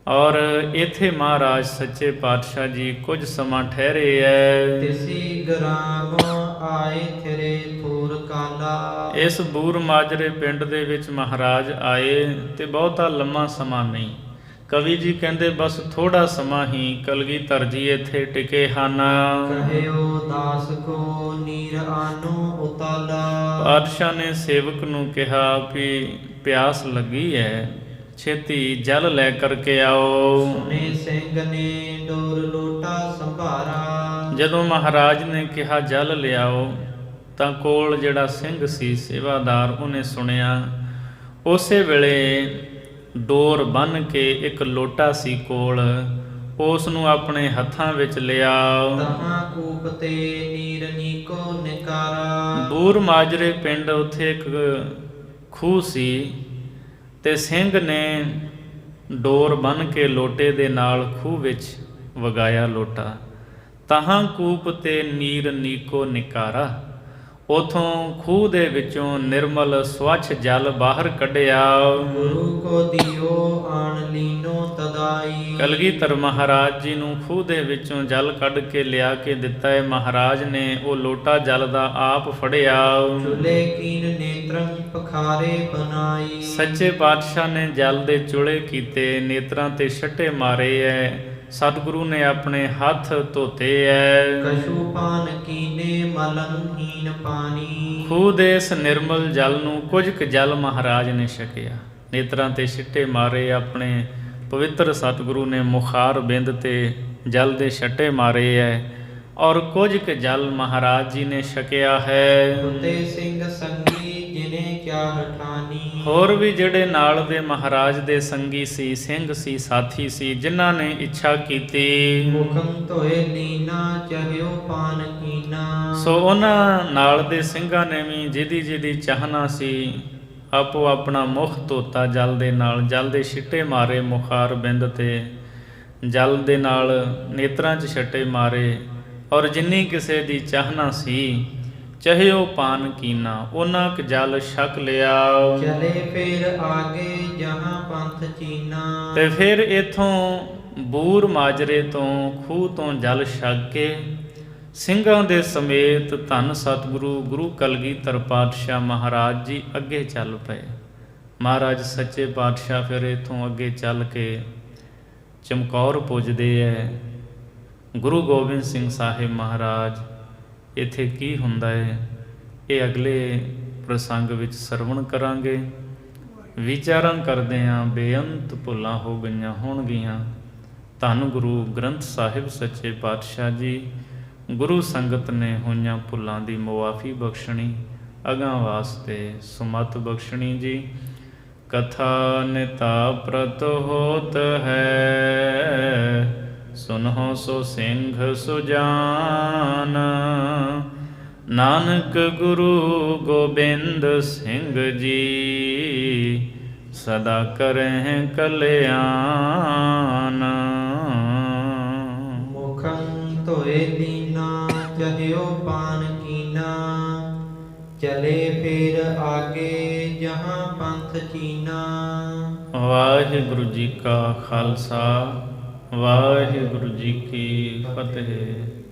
ਔਰ ਇੱਥੇ ਮਹਾਰਾਜ ਸੱਚੇ ਪਾਤਸ਼ਾਹ ਜੀ ਕੁਝ ਸਮਾਂ ਠਹਿਰੇ ਐ। ਤਿਸੀ ਗ੍ਰਾਮ ਆਏ ਥਿਰੇ ਥੂਰ ਕਾਲਾ। ਇਸ ਬੂਰ ਮਾਜਰੇ ਪਿੰਡ ਦੇ ਵਿੱਚ ਮਹਾਰਾਜ ਆਏ ਤੇ ਬਹੁਤਾ ਲੰਮਾ ਸਮਾਂ ਨਹੀਂ। ਕਵੀ ਜੀ ਕਹਿੰਦੇ ਬਸ ਥੋੜਾ ਸਮਾਂ ਹੀ ਕਲਗੀਧਰ ਜੀ ਇੱਥੇ ਟਿਕੇ ਹਨ। ਕਹਿਓ ਦਾਸ ਕੋ ਨੀਰ ਆਨੋ ਉਤਾਲਾ। ਪਾਤਸ਼ਾਹ ਨੇ ਸੇਵਕ ਨੂੰ ਕਿਹਾ ਵੀ ਪਿਆਸ ਲੱਗੀ ਹੈ, ਛੇਤੀ ਜਲ ਲੈ ਕਰਕੇ ਆਓ। ਸੁਨੇ ਸਿੰਘ ਨੇ ਡੋਰ ਲੋਟਾ ਸੰਭਾਰਾ। ਜਦੋਂ ਮਹਾਰਾਜ ਨੇ ਕਿਹਾ ਜਲ ਲਿਆਓ ਤਾਂ ਕੋਲ ਜਿਹੜਾ ਸਿੰਘ ਸੀ ਸੇਵਾਦਾਰ ਉਹਨੇ ਸੁਣਿਆ। ਉਸੇ ਵੇਲੇ ਡੋਰ ਬੰਨ੍ਹ ਕੇ ਇੱਕ ਲੋਟਾ ਸੀ ਕੋਲ, ਉਸ ਨੂੰ ਆਪਣੇ ਹੱਥਾਂ ਵਿੱਚ ਲਿਆ। ਤਹਾਂ ਕੂਪ ਤੇ ਨੀਰ ਨੀਕੋ ਨਿਕਾਰਾ। ਬੂਰ ਮਾਜਰੇ ਪਿੰਡ ਉੱਥੇ ਇੱਕ ਖੂਹ ਸੀ ਤੇ ਸਿੰਘ ਨੇ ਡੋਰ ਬੰਨ੍ਹ ਕੇ ਲੋਟੇ ਦੇ ਨਾਲ ਖੂਹ ਵਿੱਚ ਵਗਾਇਆ ਲੋਟਾ। ਤਹਾਂ ਕੂਪ ਤੇ ਨੀਰ ਨੀਕੋ ਨਿਕਾਰਾ। ਉਥੋਂ ਖੂਹ ਦੇ ਵਿੱਚੋਂ ਨਿਰਮਲ ਸਵੱਛ ਜਲ ਬਾਹਰ ਕੱਢਿਆ। ਗੁਰੂ ਕੋ ਦਿਓ ਆਣ ਲੀਨੋ ਤਦਾਈ। ਕਲਗੀਧਰ ਮਹਾਰਾਜ ਜੀ ਨੂੰ ਖੂਹ ਦੇ ਵਿੱਚੋਂ ਜਲ ਕੱਢ ਕੇ ਲਿਆ ਕੇ ਦਿੱਤਾ ਹੈ। ਮਹਾਰਾਜ ਨੇ ਉਹ ਲੋਟਾ ਜਲ ਦਾ ਆਪ ਫੜਿਆ। ਚੁਲੇ ਕੀਨ ਨੇਤਰੰ ਪਖਾਰੇ ਬਨਾਈ। ਸੱਚੇ ਪਾਤਸ਼ਾਹ ਨੇ ਜਲ ਦੇ ਚੁਲੇ ਕੀਤੇ, ਨੇਤਰਾਂ ਤੇ ਛੱਟੇ ਮਾਰੇ ਐ। ਸਤਿਗੁਰੂ ਨੇ ਆਪਣੇ ਹੱਥ ਧੋਤੇ ਐ। ਕਛੂ ਪਾਨ ਕੀਨੇ ਮਲੰ ਹੀਨ ਪਾਣੀ। ਖੂਹ ਦੇ ਇਸ ਨਿਰਮਲ ਜਲ ਨੂੰ ਕੁਝ ਕੁ ਜਲ ਮਹਾਰਾਜ ਨੇ ਛਕਿਆ, ਨੇਤਰਾਂ ਤੇ ਛਿੱਟੇ ਮਾਰੇ। ਆਪਣੇ ਪਵਿੱਤਰ ਸਤਿਗੁਰੂ ਨੇ ਮੁਖਾਰ ਬਿੰਦ ਤੇ ਜਲ ਦੇ ਛੱਟੇ ਮਾਰੇ ਐ ਔਰ ਕੁਝ ਕੁ ਜਲ ਮਹਾਰਾਜ ਜੀ ਨੇ ਛਕਿਆ ਹੈ। ਫਤਿਹ ਸਿੰਘ ਸੰਗੀ ਜਿਨੇ ਕਿਆ ਹਠਾਨੀ। ਹੋਰ ਵੀ ਜਿਹੜੇ ਨਾਲ ਦੇ ਮਹਾਰਾਜ ਦੇ ਸੰਗੀ ਸੀ, ਸਿੰਘ ਸੀ, ਸਾਥੀ ਸੀ, ਜਿਨ੍ਹਾਂ ਨੇ ਇੱਛਾ ਕੀਤੀ ਮੁਖੰ ਧੋਏ ਲੀਨਾ ਚਾਹਿਓ ਪਾਨ ਕੀਨਾ। ਸੋ ਉਹਨਾਂ ਨਾਲ ਦੇ ਸਿੰਘਾਂ ਨੇ ਵੀ ਜਿਹਦੀ ਚਾਹਨਾ ਸੀ ਆਪੋ ਆਪਣਾ ਮੁਖ ਧੋਤਾ ਜਲ ਦੇ ਨਾਲ। ਜਲ ਦੇ ਛਿੱਟੇ ਮਾਰੇ ਮੁਖਾਰ ਬਿੰਦ ਤੇ, ਜਲ ਦੇ ਨਾਲ ਨੇਤਰਾਂ 'ਚ ਛੱਟੇ ਮਾਰੇ ਔਰ ਜਿੰਨੀ ਕਿਸੇ ਦੀ ਚਾਹਨਾ ਸੀ ਚਾਹਿਓ ਪਾਨ ਕੀਨਾ, ਉਹਨਾਂ ਕ ਜਲ ਛਕ ਲਿਆ। ਚਲੇ ਫਿਰ ਆਗੇ ਜਹਾਂ ਪੰਥ ਚੀਨਾ। ਤੇ ਫਿਰ ਇਥੋਂ ਬੂਰ ਮਾਜਰੇ ਤੋਂ ਖੂਹ ਤੋਂ ਜਲ ਛਕ ਕੇ ਸਿੰਘਾਂ ਦੇ ਸਮੇਤ ਧੰਨ ਸਤਿਗੁਰੂ ਗੁਰੂ ਕਲਗੀਧਰ ਪਾਤਸ਼ਾਹ ਮਹਾਰਾਜ ਜੀ ਅੱਗੇ ਚੱਲ ਪਏ। ਮਹਾਰਾਜ ਸੱਚੇ ਪਾਤਸ਼ਾਹ ਫਿਰ ਇਥੋਂ ਅੱਗੇ ਚੱਲ ਕੇ ਚਮਕੌਰ ਪੁੱਜਦੇ ਐ। ਗੁਰੂ ਗੋਬਿੰਦ ਸਿੰਘ ਸਾਹਿਬ ਮਹਾਰਾਜ ਇੱਥੇ ਕੀ ਹੁੰਦਾ ਹੈ ਇਹ ਅਗਲੇ ਪ੍ਰਸੰਗ ਵਿੱਚ ਸਰਵਣ ਕਰਾਂਗੇ। ਵਿਚਾਰਾਂ ਕਰਦੇ ਹਾਂ ਬੇਅੰਤ ਭੁੱਲਾਂ ਹੋ ਗਈਆਂ ਹੋਣਗੀਆਂ। ਧੰਨ ਗੁਰੂ ਗ੍ਰੰਥ ਸਾਹਿਬ ਸੱਚੇ ਪਾਤਸ਼ਾਹ ਜੀ ਗੁਰੂ ਸੰਗਤ ਨੇ ਹੋਈਆਂ ਭੁੱਲਾਂ ਦੀ ਮੁਆਫੀ ਬਖਸ਼ਣੀ, ਅਗਾਂ ਵਾਸਤੇ ਸੁਮਤ ਬਖਸ਼ਣੀ ਜੀ। ਕਥਾ ਨਿਤਾ ਪ੍ਰਤ ਹੋਤ ਹੈ, ਸੁਨਹੁ ਸੋ ਸਿੰਘ ਸੁਜਾਨ। ਨਾਨਕ ਗੁਰੂ ਗੋਬਿੰਦ ਸਿੰਘ ਜੀ ਸਦਾ ਕਰਹਿ ਕਲਿਆਣ। ਮੁਖੰ ਧੋਏ ਦੀਨਾ ਚਹਿਓ ਪਾਨ ਕੀਨਾ, ਚਲੇ ਫਿਰ ਆਗੇ ਜਹਾਂ ਪੰਥ ਚੀਨਾ। ਵਾਹਿਗੁਰੂ ਜੀ ਕਾ ਖਾਲਸਾ, ਵਾਹਿਗੁਰੂ ਜੀ ਕੀ ਫਤਿਹ।